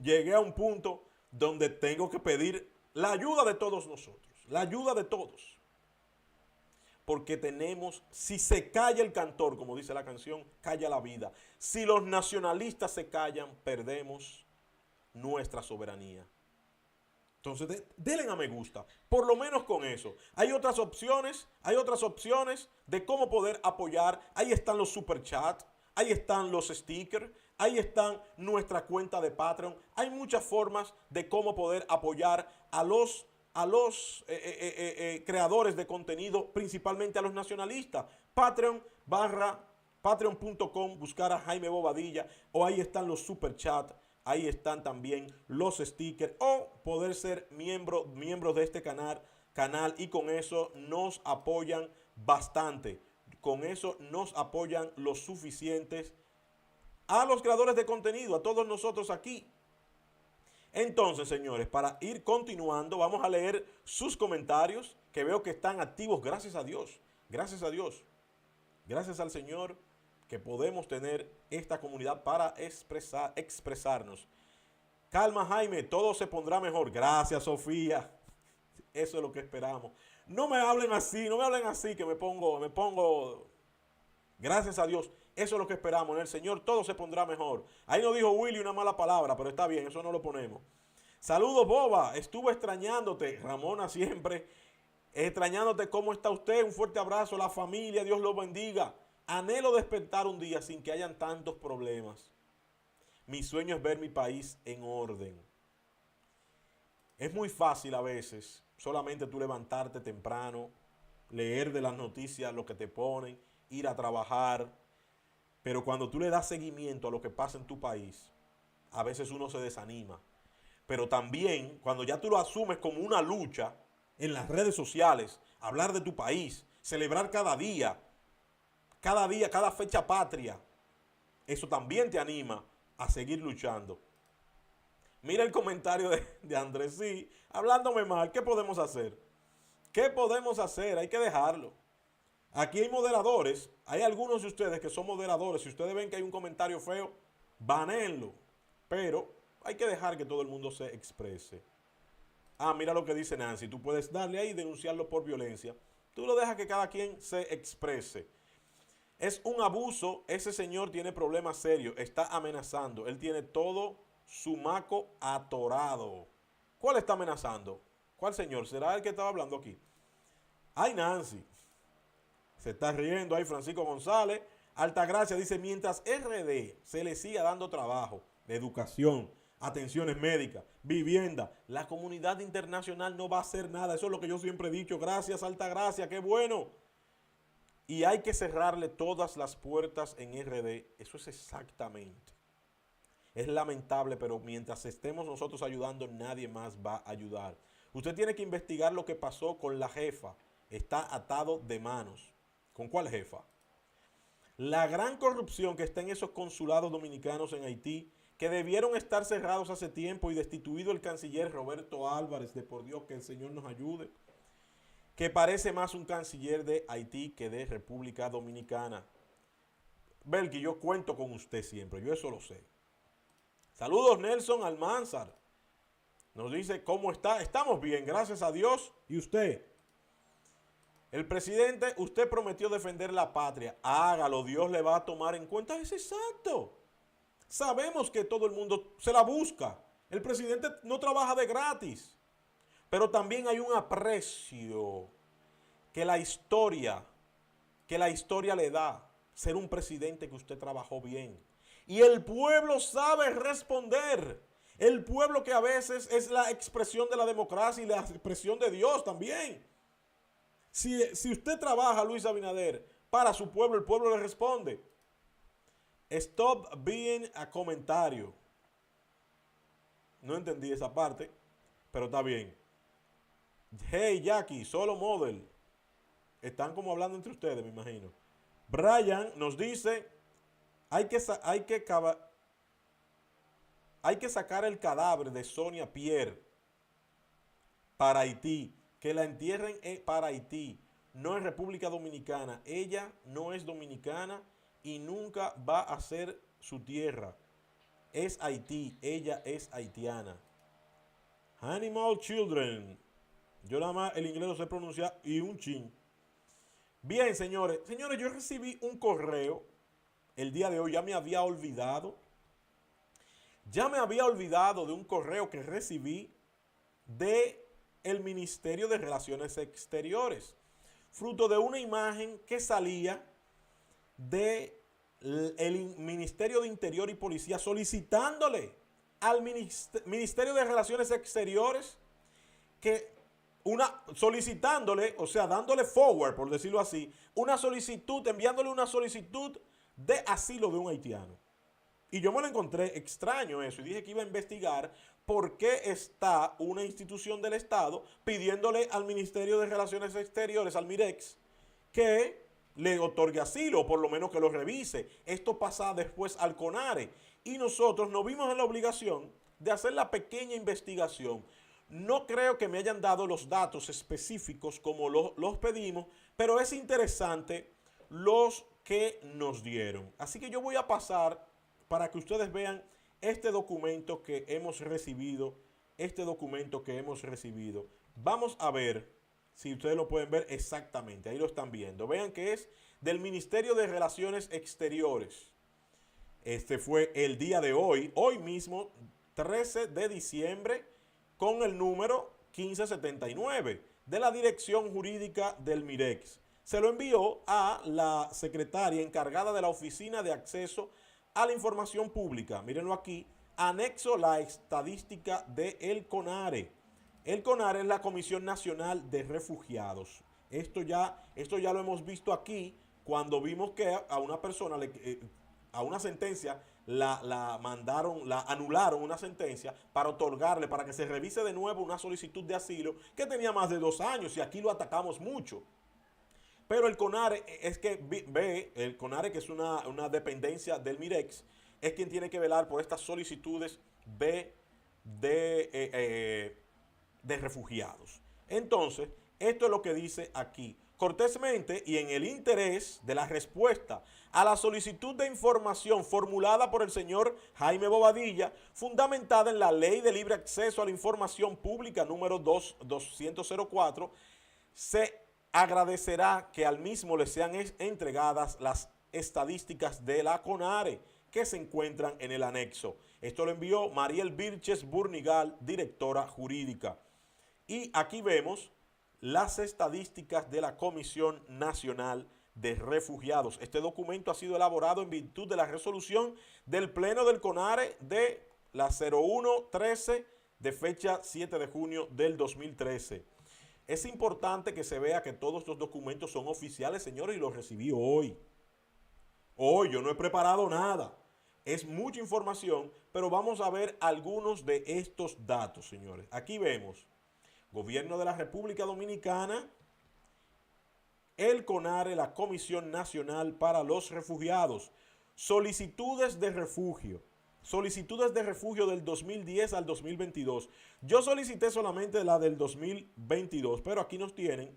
S1: llegué a un punto donde tengo que pedir la ayuda de todos nosotros, la ayuda de todos. Porque si se calla el cantor, como dice la canción, calla la vida. Si los nacionalistas se callan, perdemos nuestra soberanía. Entonces, denle a me gusta, por lo menos con eso. Hay otras opciones de cómo poder apoyar. Ahí están los superchats, ahí están los stickers, ahí están nuestra cuenta de Patreon. Hay muchas formas de cómo poder apoyar a los creadores de contenido, principalmente a los nacionalistas. Patreon.com, buscar a Jaime Bobadilla, o ahí están los superchats. Ahí están también los stickers o poder ser miembros de este canal y con eso nos apoyan bastante. Con eso nos apoyan lo suficientes a los creadores de contenido, a todos nosotros aquí. Entonces, señores, para ir continuando, vamos a leer sus comentarios que veo que están activos, gracias a Dios. Gracias a Dios. Gracias al Señor que podemos tener esta comunidad para expresarnos. Calma, Jaime, todo se pondrá mejor. Gracias, Sofía. Eso es lo que esperamos. No me hablen así que me pongo. Gracias a Dios, eso es lo que esperamos. En el Señor todo se pondrá mejor. Ahí no dijo Willy una mala palabra, pero está bien, eso no lo ponemos. Saludos, Boba. Estuve extrañándote. Ramona siempre extrañándote. ¿Cómo está usted? Un fuerte abrazo. La familia, Dios lo bendiga. Anhelo despertar un día sin que hayan tantos problemas. Mi sueño es ver mi país en orden. Es muy fácil a veces solamente tú levantarte temprano, leer de las noticias lo que te ponen, ir a trabajar. Pero cuando tú le das seguimiento a lo que pasa en tu país, a veces uno se desanima. Pero también cuando ya tú lo asumes como una lucha en las redes sociales, hablar de tu país, celebrar cada día, cada fecha patria, eso también te anima a seguir luchando. Mira el comentario de Andrés, sí, hablándome mal, ¿qué podemos hacer? ¿Qué podemos hacer? Hay que dejarlo. Aquí hay moderadores, hay algunos de ustedes que son moderadores, si ustedes ven que hay un comentario feo, banéenlo, pero hay que dejar que todo el mundo se exprese. Ah, mira lo que dice Nancy, tú puedes darle ahí y denunciarlo por violencia. Tú lo dejas que cada quien se exprese. Es un abuso, ese señor tiene problemas serios, está amenazando, él tiene todo su maco atorado. ¿Cuál está amenazando? ¿Cuál señor? ¿Será el que estaba hablando aquí? Ay, Nancy. Se está riendo ahí Francisco González. Altagracia dice, mientras RD se le siga dando trabajo, de educación, atenciones médicas, vivienda, la comunidad internacional no va a hacer nada. Eso es lo que yo siempre he dicho. Gracias, Altagracia, qué bueno. Y hay que cerrarle todas las puertas en RD. Eso es exactamente. Es lamentable, pero mientras estemos nosotros ayudando, nadie más va a ayudar. Usted tiene que investigar lo que pasó con la jefa. Está atado de manos. ¿Con cuál jefa? La gran corrupción que está en esos consulados dominicanos en Haití, que debieron estar cerrados hace tiempo y destituido el canciller Roberto Álvarez, de por Dios que el Señor nos ayude, que parece más un canciller de Haití que de República Dominicana. Belki, yo cuento con usted siempre, yo eso lo sé. Saludos Nelson Almanzar. Nos dice, ¿cómo está? Estamos bien, gracias a Dios. ¿Y usted? El presidente, usted prometió defender la patria. Hágalo, Dios le va a tomar en cuenta. Es exacto. Sabemos que todo el mundo se la busca. El presidente no trabaja de gratis. Pero también hay un aprecio que la historia le da. Ser un presidente que usted trabajó bien. Y el pueblo sabe responder. El pueblo que a veces es la expresión de la democracia y la expresión de Dios también. Si usted trabaja, Luis Abinader, para su pueblo, el pueblo le responde. Stop being a comentario. No entendí esa parte, pero está bien. Hey, Jackie, solo model. Están como hablando entre ustedes, me imagino. Brian nos dice, hay que sacar el cadáver de Sonia Pierre para Haití, que la entierren para Haití, no en República Dominicana. Ella no es dominicana y nunca va a ser su tierra. Es Haití, ella es haitiana. Animal Children. Yo nada más el inglés lo sé pronunciar y un chin. Bien, señores. Señores, yo recibí un correo el día de hoy. Ya me había olvidado. Ya me había olvidado de un correo que recibí de el Ministerio de Relaciones Exteriores, fruto de una imagen que salía de el Ministerio de Interior y Policía solicitándole al Ministerio de Relaciones Exteriores solicitándole, o sea, dándole forward, por decirlo así, una solicitud, enviándole una solicitud de asilo de un haitiano. Y yo me lo encontré extraño eso y dije que iba a investigar por qué está una institución del Estado pidiéndole al Ministerio de Relaciones Exteriores, al MIREX, que le otorgue asilo o por lo menos que lo revise. Esto pasa después al CONARE y nosotros nos vimos en la obligación de hacer la pequeña investigación. No creo que me hayan dado los datos específicos como los pedimos, pero es interesante los que nos dieron. Así que yo voy a pasar para que ustedes vean este documento que hemos recibido. Vamos a ver si ustedes lo pueden ver exactamente. Ahí lo están viendo. Vean que es del Ministerio de Relaciones Exteriores. Este fue el día de hoy mismo, 13 de diciembre, con el número 1579 de la Dirección Jurídica del MIREX. Se lo envió a la secretaria encargada de la Oficina de Acceso a la Información Pública. Mírenlo aquí, anexo la estadística del CONARE. El CONARE es la Comisión Nacional de Refugiados. Esto ya lo hemos visto aquí cuando vimos que a una persona, a una sentencia, la anularon una sentencia para otorgarle, para que se revise de nuevo una solicitud de asilo que tenía más de 2 años y aquí lo atacamos mucho. Pero el CONARE el CONARE, que es una dependencia del MIREX, es quien tiene que velar por estas solicitudes de refugiados. Entonces, esto es lo que dice aquí. Cortésmente y en el interés de la respuesta a la solicitud de información formulada por el señor Jaime Bobadilla, fundamentada en la Ley de Libre Acceso a la Información Pública número 204, se agradecerá que al mismo le sean entregadas las estadísticas de la CONARE que se encuentran en el anexo. Esto lo envió Mariel Vilches Burnigal, directora jurídica. Y aquí vemos las estadísticas de la Comisión Nacional de Refugiados. Este documento ha sido elaborado en virtud de la resolución del Pleno del CONARE de la 0113 de fecha 7 de junio del 2013. Es importante que se vea que todos estos documentos son oficiales, señores, y los recibí hoy. Hoy, yo no he preparado nada. Es mucha información, pero vamos a ver algunos de estos datos, señores. Aquí vemos Gobierno de la República Dominicana, el CONARE, la Comisión Nacional para los Refugiados, solicitudes de refugio del 2010 al 2022. Yo solicité solamente la del 2022, pero aquí nos tienen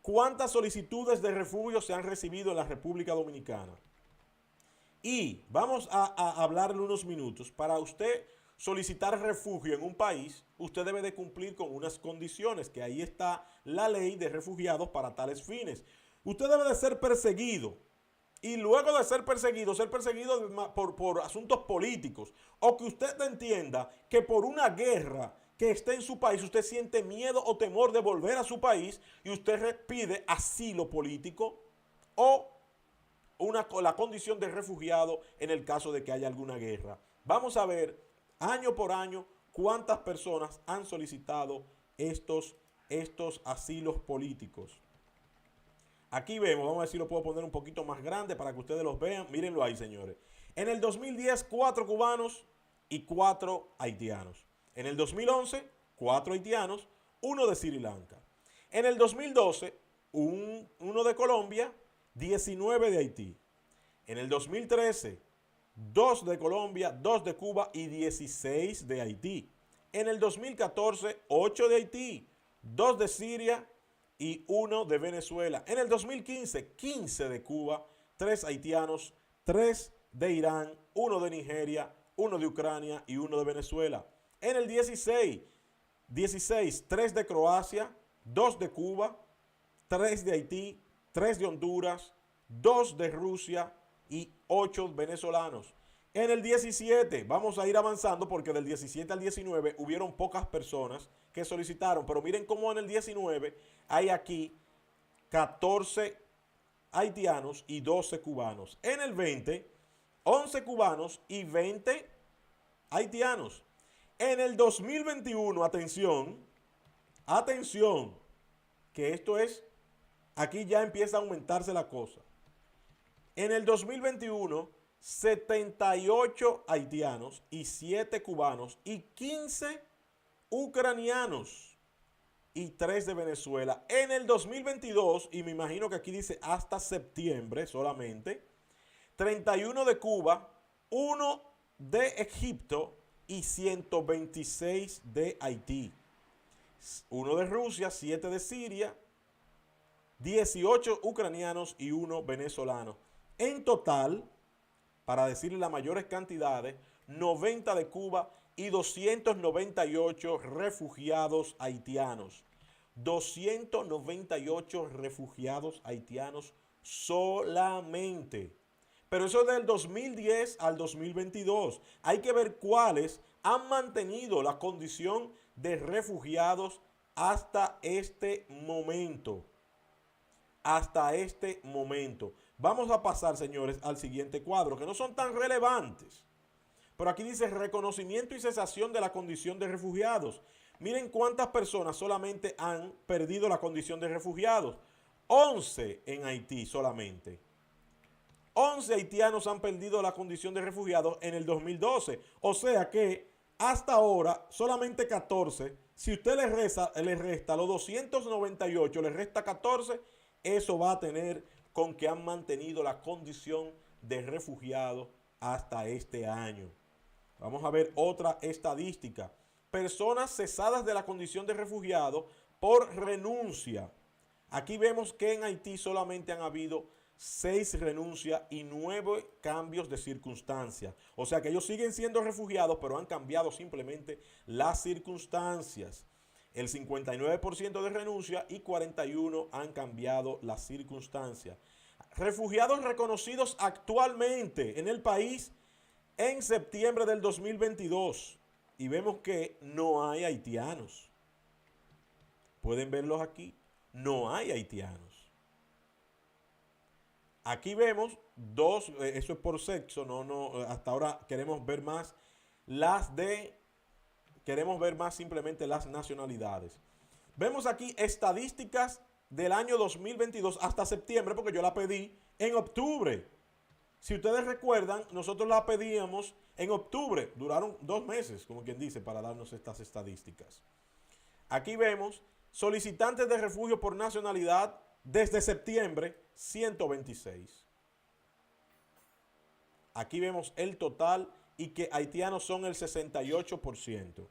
S1: cuántas solicitudes de refugio se han recibido en la República Dominicana. Y vamos a hablarle unos minutos. Para usted solicitar refugio en un país, usted debe de cumplir con unas condiciones, que ahí está la ley de refugiados para tales fines. Usted debe de ser perseguido. Y luego de ser perseguido por asuntos políticos, o que usted entienda que por una guerra que esté en su país, usted siente miedo o temor de volver a su país y usted pide asilo político o la condición de refugiado en el caso de que haya alguna guerra. Vamos a ver año por año cuántas personas han solicitado estos asilos políticos. Aquí vemos, vamos a ver si lo puedo poner un poquito más grande para que ustedes los vean. Mírenlo ahí, señores. En el 2010, 4 cubanos y 4 haitianos. En el 2011, 4 haitianos, 1 de Sri Lanka. En el 2012, 1 de Colombia, 19 de Haití. En el 2013, 2 de Colombia, 2 de Cuba y 16 de Haití. En el 2014, 8 de Haití, 2 de Siria y 1 de Venezuela. En el 2015, 15 de Cuba, 3 haitianos, 3 de Irán, 1 de Nigeria, 1 de Ucrania y 1 de Venezuela. En el 16, 3 de Croacia, 2 de Cuba, 3 de Haití, 3 de Honduras, 2 de Rusia y 8 venezolanos. En el 17, vamos a ir avanzando porque del 17 al 19 hubieron pocas personas que solicitaron, pero miren cómo en el 19 hay aquí 14 haitianos y 12 cubanos. En el 20, 11 cubanos y 20 haitianos. En el 2021, atención, que esto es, aquí ya empieza a aumentarse la cosa. En el 2021, 78 haitianos y 7 cubanos y 15 ucranianos y 3 de Venezuela. En el 2022, y me imagino que aquí dice hasta septiembre solamente, 31 de Cuba, 1 de Egipto y 126 de Haití. 1 de Rusia, 7 de Siria, 18 ucranianos y 1 venezolano. En total, para decirle las mayores cantidades, 90 de Cuba y 298 refugiados haitianos. 298 refugiados haitianos solamente. Pero eso es del 2010 al 2022. Hay que ver cuáles han mantenido la condición de refugiados hasta este momento. Hasta este momento. Vamos a pasar, señores, al siguiente cuadro, que no son tan relevantes. Pero aquí dice reconocimiento y cesación de la condición de refugiados. Miren cuántas personas solamente han perdido la condición de refugiados. 11 en Haití solamente. 11 haitianos han perdido la condición de refugiados en el 2012. O sea que hasta ahora solamente 14. Si usted le resta los 298, le resta 14, eso va a tener con que han mantenido la condición de refugiado hasta este año. Vamos a ver otra estadística. Personas cesadas de la condición de refugiado por renuncia. Aquí vemos que en Haití solamente han habido 6 renuncias y 9 cambios de circunstancias. O sea que ellos siguen siendo refugiados, pero han cambiado simplemente las circunstancias. El 59% de renuncia y 41% han cambiado las circunstancias. Refugiados reconocidos actualmente en el país en septiembre del 2022. Y vemos que no hay haitianos. Pueden verlos aquí. No hay haitianos. Aquí vemos dos, eso es por sexo, hasta ahora queremos ver más queremos ver más simplemente las nacionalidades. Vemos aquí estadísticas del año 2022 hasta septiembre, porque yo la pedí en octubre. Si ustedes recuerdan, nosotros la pedíamos en octubre. Duraron 2 meses, como quien dice, para darnos estas estadísticas. Aquí vemos solicitantes de refugio por nacionalidad desde septiembre, 126. Aquí vemos el total y que haitianos son el 68%.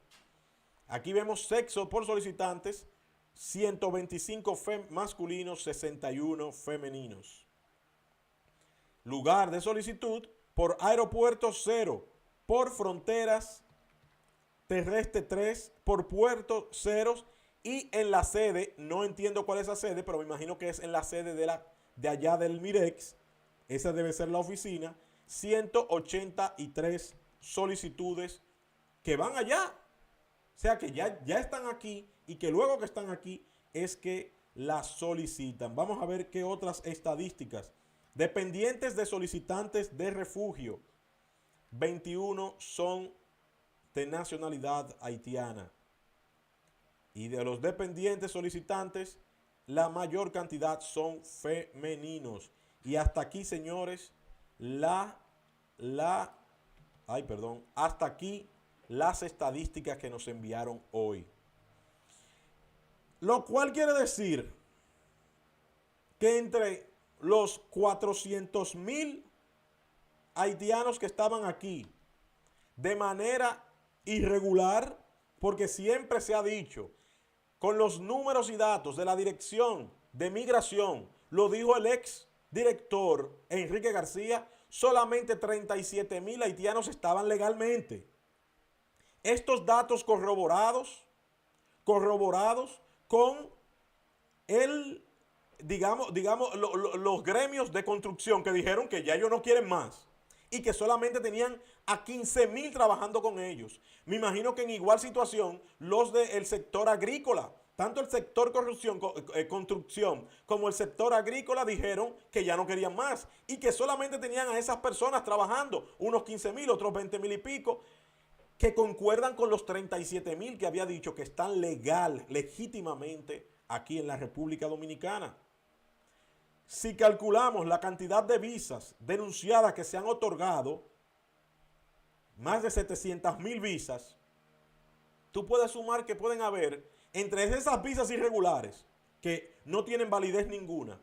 S1: Aquí vemos sexo por solicitantes, 125 masculinos, 61 femeninos. Lugar de solicitud, por aeropuertos 0, por fronteras terrestres 3, por puertos 0 y en la sede, no entiendo cuál es la sede, pero me imagino que es en la sede de allá del Mirex, esa debe ser la oficina, 183 solicitudes que van allá. O sea que ya están aquí y que luego que están aquí es que las solicitan. Vamos a ver qué otras estadísticas. Dependientes de solicitantes de refugio, 21 son de nacionalidad haitiana. Y de los dependientes solicitantes, la mayor cantidad son femeninos. Y hasta aquí, señores, hasta aquí las estadísticas que nos enviaron hoy. Lo cual quiere decir que entre los 400,000 haitianos que estaban aquí de manera irregular, porque siempre se ha dicho, con los números y datos de la Dirección de Migración, lo dijo el ex director Enrique García, solamente 37,000 haitianos estaban legalmente. Estos datos corroborados con los gremios de construcción que dijeron que ya ellos no quieren más y que solamente tenían a 15,000 trabajando con ellos. Me imagino que en igual situación los del sector agrícola, tanto el sector construcción como el sector agrícola dijeron que ya no querían más y que solamente tenían a esas personas trabajando, unos 15,000, otros 20,000 y pico, que concuerdan con los 37,000 que había dicho que están legítimamente aquí en la República Dominicana. Si calculamos la cantidad de visas denunciadas que se han otorgado, más de 700,000 visas, tú puedes sumar que pueden haber entre esas visas irregulares que no tienen validez ninguna,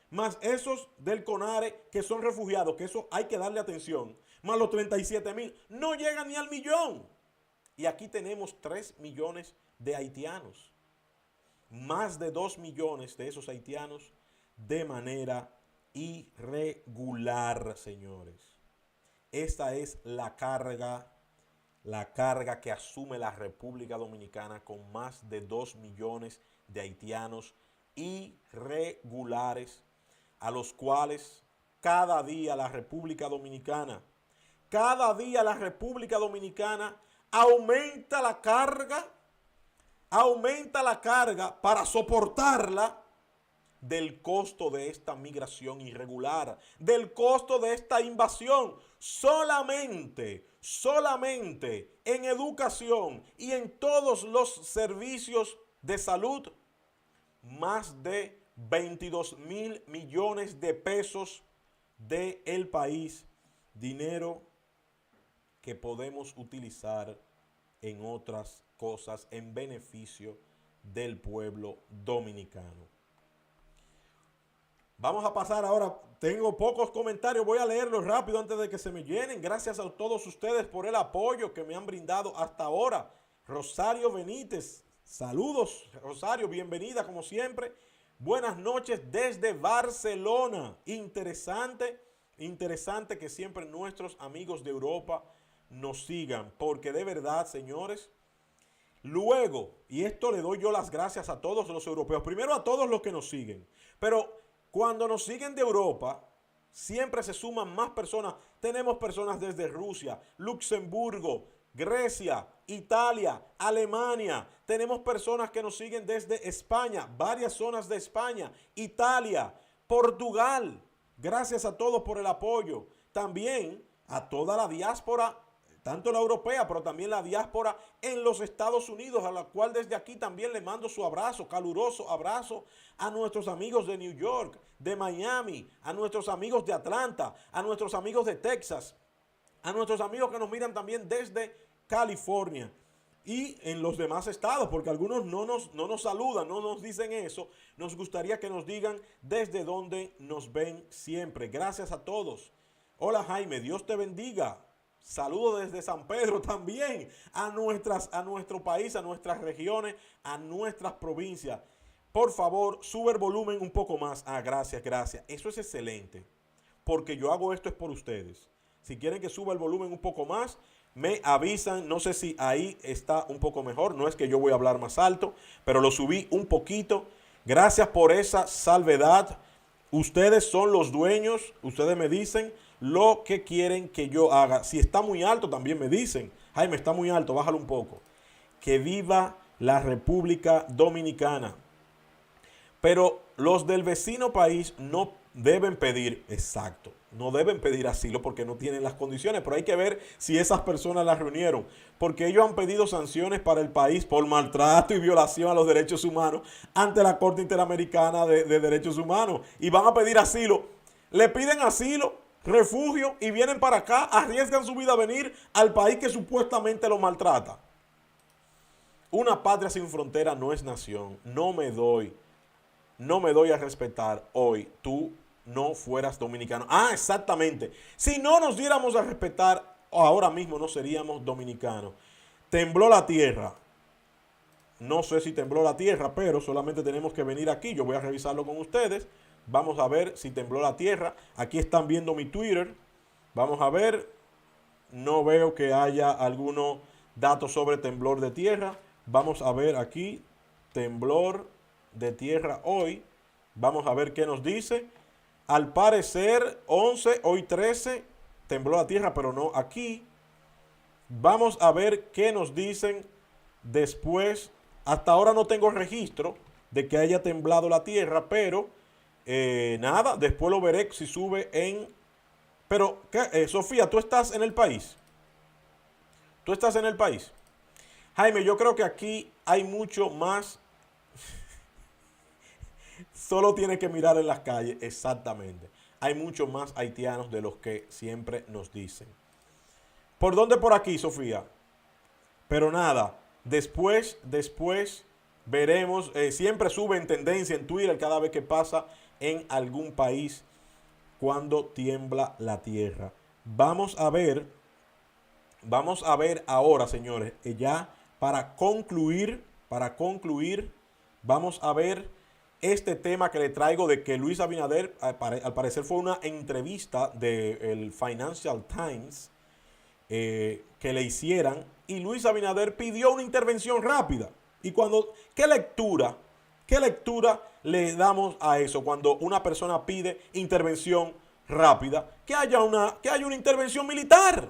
S1: más esos del CONARE que son refugiados, que eso hay que darle atención, más los 37,000, no llegan ni al millón. Y aquí tenemos 3 millones de haitianos, más de 2 millones de esos haitianos de manera irregular, señores. Esta es la carga que asume la República Dominicana con más de 2 millones de haitianos irregulares, a los cuales cada día la República Dominicana aumenta la carga para soportarla del costo de esta migración irregular, del costo de esta invasión. Solamente en educación y en todos los servicios de salud, más de 22,000 millones de pesos del país, dinero que podemos utilizar en otras cosas en beneficio del pueblo dominicano. Vamos a pasar ahora, tengo pocos comentarios, voy a leerlos rápido antes de que se me llenen. Gracias a todos ustedes por el apoyo que me han brindado hasta ahora. Rosario Benítez, saludos Rosario, bienvenida como siempre. Buenas noches desde Barcelona. Interesante que siempre nuestros amigos de Europa nos sigan, porque de verdad, señores, luego, y esto le doy yo las gracias a todos los europeos, primero a todos los que nos siguen, pero cuando nos siguen de Europa, siempre se suman más personas. Tenemos personas desde Rusia, Luxemburgo, Grecia, Italia, Alemania. Tenemos personas que nos siguen desde España, varias zonas de España, Italia, Portugal. Gracias a todos por el apoyo. También a toda la diáspora, tanto la europea, pero también la diáspora en los Estados Unidos, a la cual desde aquí también le mando su abrazo, caluroso abrazo a nuestros amigos de New York, de Miami, a nuestros amigos de Atlanta, a nuestros amigos de Texas, a nuestros amigos que nos miran también desde California y en los demás estados, porque algunos no nos saludan, no nos dicen eso. Nos gustaría que nos digan desde dónde nos ven siempre. Gracias a todos. Hola Jaime, Dios te bendiga. Saludos desde San Pedro también a nuestro país, a nuestras regiones, a nuestras provincias. Por favor, sube el volumen un poco más. Gracias. Eso es excelente, porque yo hago esto es por ustedes. Si quieren que suba el volumen un poco más, me avisan. No sé si ahí está un poco mejor. No es que yo voy a hablar más alto, pero lo subí un poquito. Gracias por esa salvedad. Ustedes son los dueños. Ustedes me dicen lo que quieren que yo haga. Si está muy alto, también me dicen. Jaime, está muy alto, bájalo un poco. Que viva la República Dominicana. Pero los del vecino país no deben pedir, exacto, no deben pedir asilo porque no tienen las condiciones, pero hay que ver si esas personas las reunieron, porque ellos han pedido sanciones para el país por maltrato y violación a los derechos humanos ante la Corte Interamericana de Derechos Humanos y van a pedir asilo. Le piden asilo, refugio y vienen para acá, arriesgan su vida a venir al país que supuestamente lo maltrata. Una patria sin frontera no es nación. No me doy a respetar hoy. Tú no fueras dominicano. Ah, exactamente. Si no nos diéramos a respetar, ahora mismo no seríamos dominicanos. Tembló la tierra. No sé si tembló la tierra, pero solamente tenemos que venir aquí. Yo voy a revisarlo con ustedes. Vamos a ver si tembló la tierra. Aquí están viendo mi Twitter. Vamos a ver. No veo que haya algunos datos sobre temblor de tierra. Vamos a ver aquí. Temblor de tierra hoy. Vamos a ver qué nos dice. Al parecer 11, hoy 13, tembló la tierra, pero no aquí. Vamos a ver qué nos dicen después. Hasta ahora no tengo registro de que haya temblado la tierra, pero nada, después lo veré si sube en... Pero, Sofía, ¿tú estás en el país? ¿Tú estás en el país? Jaime, yo creo que aquí hay mucho más. Solo tienes que mirar en las calles, exactamente. Hay muchos más haitianos de los que siempre nos dicen. ¿Por dónde por aquí, Sofía? Pero nada, después veremos. Siempre sube en tendencia en Twitter cada vez que pasa en algún país cuando tiembla la tierra. Vamos a ver ahora, señores, ya para concluir, vamos a ver este tema que le traigo de que Luis Abinader, al parecer fue una entrevista del Financial Times que le hicieran y Luis Abinader pidió una intervención rápida. Y ¿qué lectura le damos a eso cuando una persona pide intervención rápida? Que haya una intervención militar.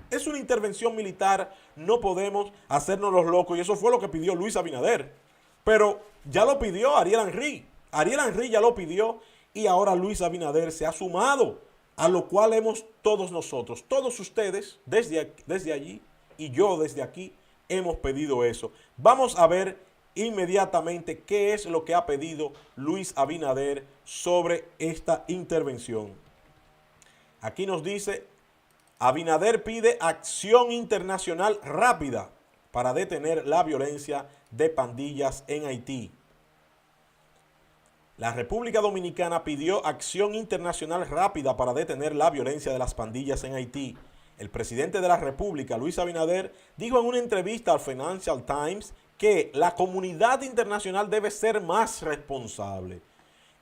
S1: Es una intervención militar, no podemos hacernos los locos y eso fue lo que pidió Luis Abinader. Pero ya lo pidió Ariel Henry. Ariel Henry ya lo pidió y ahora Luis Abinader se ha sumado, a lo cual hemos todos nosotros, todos ustedes desde allí y yo desde aquí hemos pedido eso. Vamos a ver inmediatamente qué es lo que ha pedido Luis Abinader sobre esta intervención. Aquí nos dice: Abinader pide acción internacional rápida para detener la violencia de pandillas en Haití. La República Dominicana pidió acción internacional rápida para detener la violencia de las pandillas en Haití. El presidente de la República, Luis Abinader, dijo en una entrevista al Financial Times que la comunidad internacional debe ser más responsable.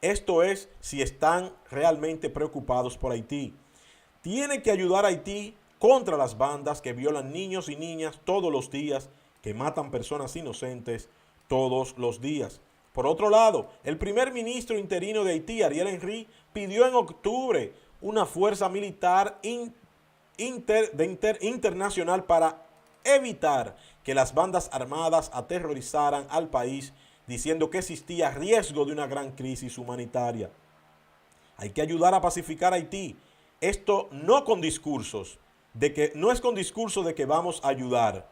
S1: Esto es, si están realmente preocupados por Haití. Tiene que ayudar a Haití contra las bandas que violan niños y niñas todos los días, que matan personas inocentes todos los días. Por otro lado, el primer ministro interino de Haití, Ariel Henry, pidió en octubre una fuerza militar internacional para evitar que las bandas armadas aterrorizaran al país, diciendo que existía riesgo de una gran crisis humanitaria. Hay que ayudar a pacificar a Haití. Esto no con discursos, no es con discurso de que vamos a ayudar.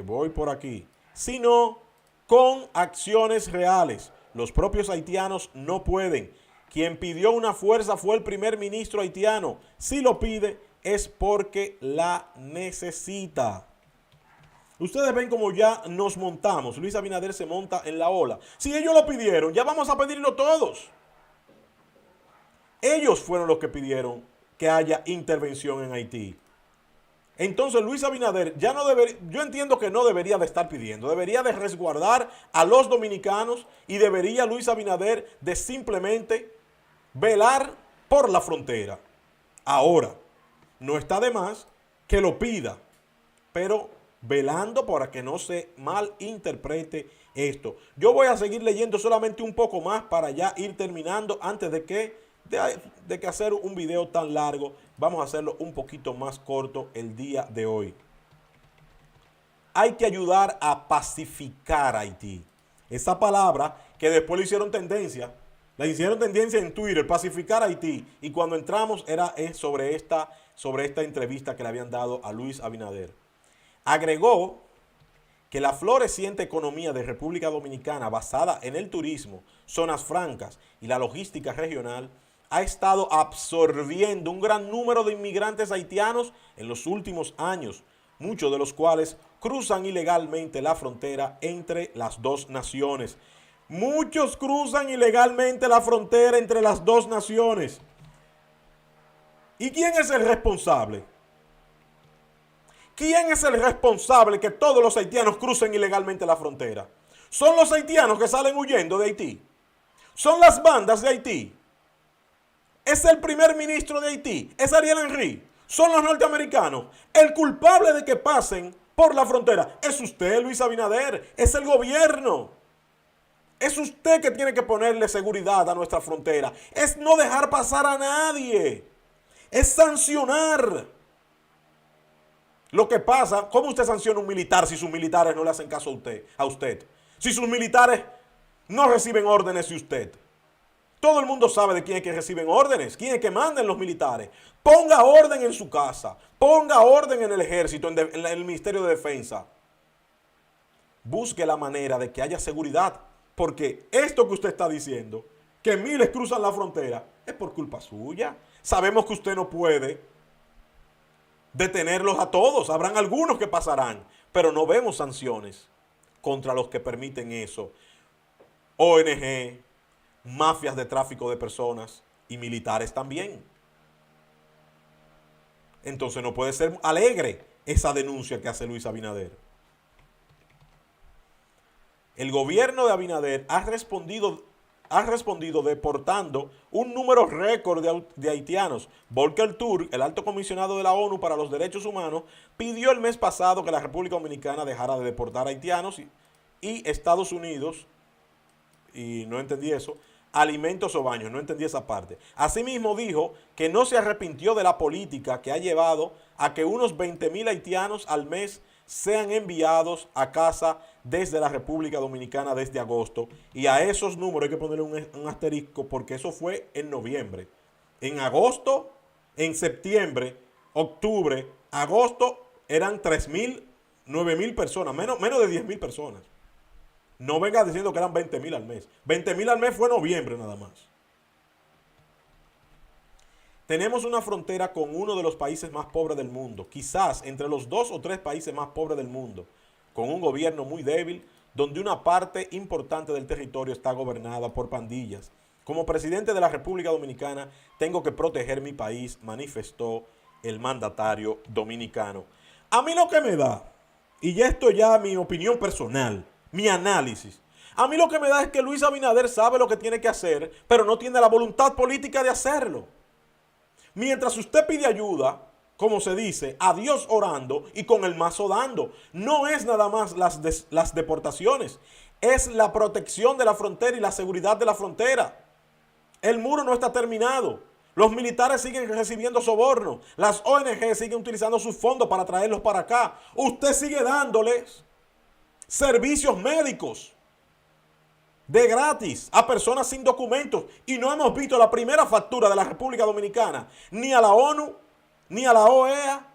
S1: Voy por aquí. Sino con acciones reales. Los propios haitianos no pueden. Quien pidió una fuerza fue el primer ministro haitiano. Si lo pide es porque la necesita. Ustedes ven como ya nos montamos. Luis Abinader se monta en la ola. Si ellos lo pidieron, ya vamos a pedirlo todos. Ellos fueron los que pidieron que haya intervención en Haití. Entonces Luis Abinader ya no debería, yo entiendo que no debería de estar pidiendo, debería de resguardar a los dominicanos y debería Luis Abinader de simplemente velar por la frontera. Ahora, no está de más que lo pida, pero velando para que no se malinterprete esto. Yo voy a seguir leyendo solamente un poco más para ya ir terminando antes de que hacer un video tan largo. Vamos a hacerlo un poquito más corto el día de hoy. Hay que ayudar a pacificar a Haití. Esa palabra que después le hicieron tendencia, la hicieron tendencia en Twitter, pacificar a Haití. Y cuando entramos era sobre esta entrevista que le habían dado a Luis Abinader. Agregó que la floreciente economía de República Dominicana, basada en el turismo, zonas francas y la logística regional, ha estado absorbiendo un gran número de inmigrantes haitianos en los últimos años, muchos de los cuales cruzan ilegalmente la frontera entre las dos naciones. Muchos cruzan ilegalmente la frontera entre las dos naciones. ¿Y quién es el responsable? ¿Quién es el responsable que todos los haitianos crucen ilegalmente la frontera? ¿Son los haitianos que salen huyendo de Haití? ¿Son las bandas de Haití? ¿Es el primer ministro de Haití? ¿Es Ariel Henry? ¿Son los norteamericanos? El culpable de que pasen por la frontera es usted, Luis Abinader, es el gobierno. Es usted que tiene que ponerle seguridad a nuestra frontera. Es no dejar pasar a nadie. Es sancionar. Lo que pasa, ¿cómo usted sanciona a un militar si sus militares no le hacen caso a usted? Si sus militares no reciben órdenes de usted. Todo el mundo sabe de quién es que reciben órdenes, quién es que mandan los militares. Ponga orden en su casa, ponga orden en el ejército, en el Ministerio de Defensa. Busque la manera de que haya seguridad, porque esto que usted está diciendo, que miles cruzan la frontera, es por culpa suya. Sabemos que usted no puede detenerlos a todos, habrán algunos que pasarán, pero no vemos sanciones contra los que permiten eso. ONG, mafias de tráfico de personas y militares también. Entonces no puede ser alegre esa denuncia que hace Luis Abinader. El gobierno de Abinader ha respondido deportando un número récord de haitianos. Volker Turk, el alto comisionado de la ONU para los Derechos Humanos, pidió el mes pasado que la República Dominicana dejara de deportar haitianos y Estados Unidos, y no entendí eso, alimentos o baños, no entendí esa parte. Asimismo dijo que no se arrepintió de la política que ha llevado a que unos 20,000 haitianos al mes sean enviados a casa desde la República Dominicana desde agosto. Y a esos números hay que ponerle un asterisco porque eso fue en noviembre. En agosto, en septiembre, octubre, agosto eran 3,000, 9,000 personas, menos de 10,000 personas. No venga diciendo que eran 20,000 al mes. 20,000 al mes fue noviembre nada más. Tenemos una frontera con uno de los países más pobres del mundo, quizás entre los 2 o 3 países más pobres del mundo, con un gobierno muy débil, donde una parte importante del territorio está gobernada por pandillas. Como presidente de la República Dominicana, tengo que proteger mi país, manifestó el mandatario dominicano. A mí lo que me da, y esto ya mi opinión personal, mi análisis, a mí lo que me da es que Luis Abinader sabe lo que tiene que hacer, pero no tiene la voluntad política de hacerlo. Mientras usted pide ayuda, como se dice, a Dios orando y con el mazo dando. No es nada más las deportaciones, es la protección de la frontera y la seguridad de la frontera. El muro no está terminado. Los militares siguen recibiendo sobornos. Las ONG siguen utilizando sus fondos para traerlos para acá. Usted sigue dándoles servicios médicos de gratis a personas sin documentos y no hemos visto la primera factura de la República Dominicana ni a la ONU, ni a la OEA,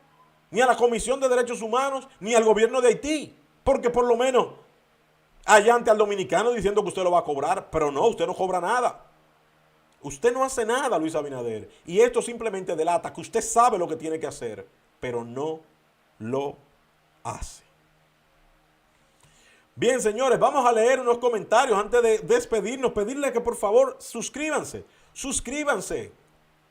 S1: ni a la Comisión de Derechos Humanos, ni al gobierno de Haití, porque por lo menos allante al dominicano diciendo que usted lo va a cobrar, pero no, usted no cobra nada. Usted no hace nada, Luis Abinader, y esto simplemente delata que usted sabe lo que tiene que hacer, pero no lo hace. Bien, señores, vamos a leer unos comentarios antes de despedirnos. Pedirle que por favor suscríbanse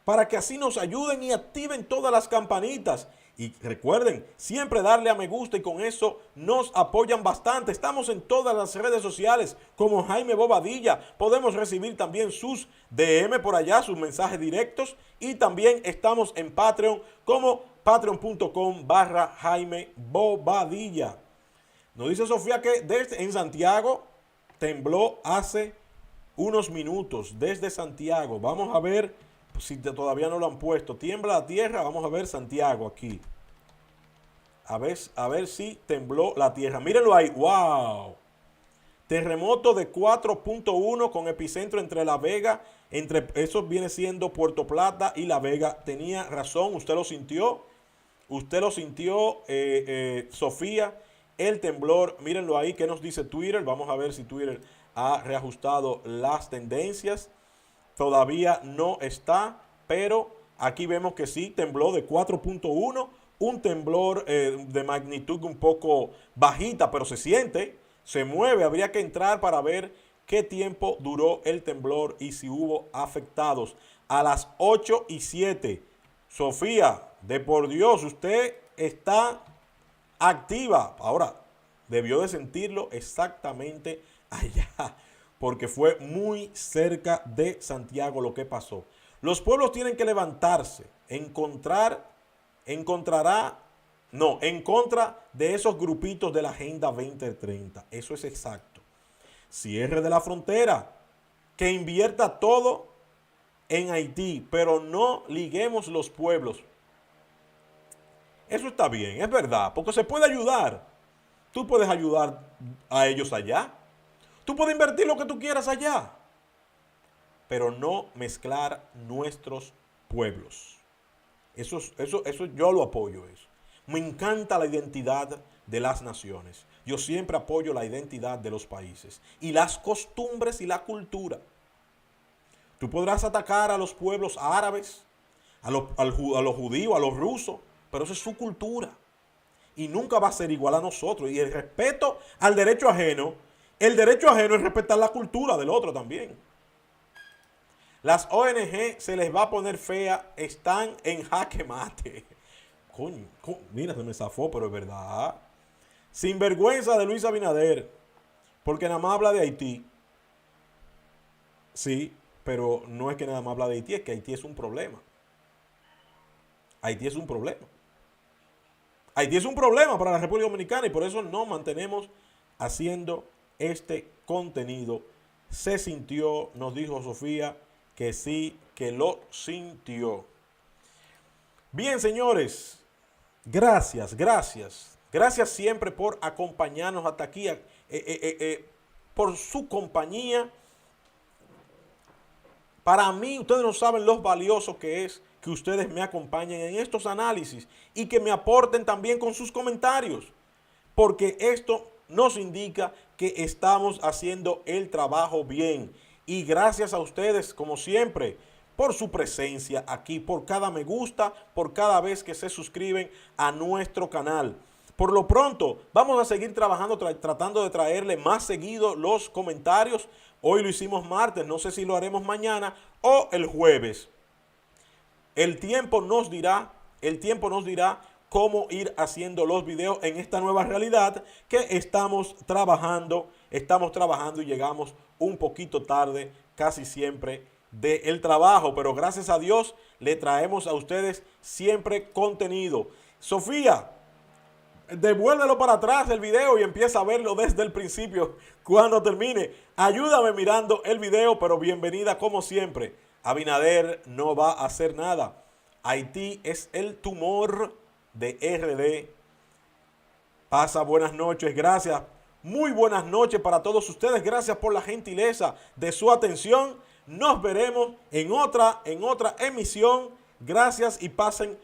S1: para que así nos ayuden y activen todas las campanitas Y recuerden, siempre darle a me gusta y con eso nos apoyan bastante. Estamos en todas las redes sociales como Jaime Bobadilla. Podemos recibir también sus DM por allá, sus mensajes directos. Y también estamos en Patreon como patreon.com/Jaime Bobadilla. Nos dice Sofía que en Santiago tembló hace unos minutos. Desde Santiago. Vamos a ver si todavía no lo han puesto. Tiembla la tierra. Vamos a ver Santiago aquí. A ver si tembló la tierra. Mírenlo ahí. ¡Wow! Terremoto de 4.1 con epicentro entre La Vega. Eso viene siendo Puerto Plata y La Vega. Tenía razón. Usted lo sintió. Usted lo sintió, Sofía. El temblor. Mírenlo ahí. ¿Qué nos dice Twitter? Vamos a ver si Twitter ha reajustado las tendencias. Todavía no está, pero aquí vemos que sí, tembló de 4.1, un temblor de magnitud un poco bajita, pero se siente, se mueve. Habría que entrar para ver qué tiempo duró el temblor y si hubo afectados. A las 8:07. Sofía, de por Dios, usted está activa. Ahora, debió de sentirlo exactamente allá, porque fue muy cerca de Santiago lo que pasó. Los pueblos tienen que levantarse, en contra de esos grupitos de la Agenda 2030. Eso es exacto. Cierre de la frontera, que invierta todo en Haití, pero no liguemos los pueblos. Eso está bien, es verdad, porque se puede ayudar. Tú puedes ayudar a ellos allá. Tú puedes invertir lo que tú quieras allá, pero no mezclar nuestros pueblos. Eso yo lo apoyo. Eso. Me encanta la identidad de las naciones. Yo siempre apoyo la identidad de los países y las costumbres y la cultura. Tú podrás atacar a los pueblos árabes, a los judíos, a los rusos, pero eso es su cultura y nunca va a ser igual a nosotros. Y el respeto al derecho ajeno. El derecho ajeno es respetar la cultura del otro también. Las ONG se les va a poner fea, están en jaque mate. Coño, mira, se me zafó, pero es verdad. Sinvergüenza de Luis Abinader, porque nada más habla de Haití. Sí, pero no es que nada más habla de Haití, es que Haití es un problema. Haití es un problema. Haití es un problema para la República Dominicana y por eso no mantenemos haciendo este contenido. Se sintió, nos dijo Sofía, que sí, que lo sintió. Bien, señores, gracias siempre por acompañarnos hasta aquí, por su compañía. Para mí, ustedes no saben lo valioso que es que ustedes me acompañen en estos análisis y que me aporten también con sus comentarios, porque esto nos indica que estamos haciendo el trabajo bien. Y gracias a ustedes, como siempre, por su presencia aquí, por cada me gusta, por cada vez que se suscriben a nuestro canal. Por lo pronto, vamos a seguir trabajando, tratando de traerle más seguido los comentarios. Hoy lo hicimos martes, no sé si lo haremos mañana o el jueves. El tiempo nos dirá cómo ir haciendo los videos en esta nueva realidad que estamos trabajando y llegamos un poquito tarde casi siempre del trabajo, pero gracias a Dios le traemos a ustedes siempre contenido. Sofía, devuélvelo para atrás el video y empieza a verlo desde el principio cuando termine. Ayúdame mirando el video, pero bienvenida como siempre. Abinader no va a hacer nada. Haití es el tumor de RD. Pasa buenas noches, gracias. Muy buenas noches para todos ustedes. Gracias por la gentileza de su atención. Nos veremos en otra emisión. Gracias y pasen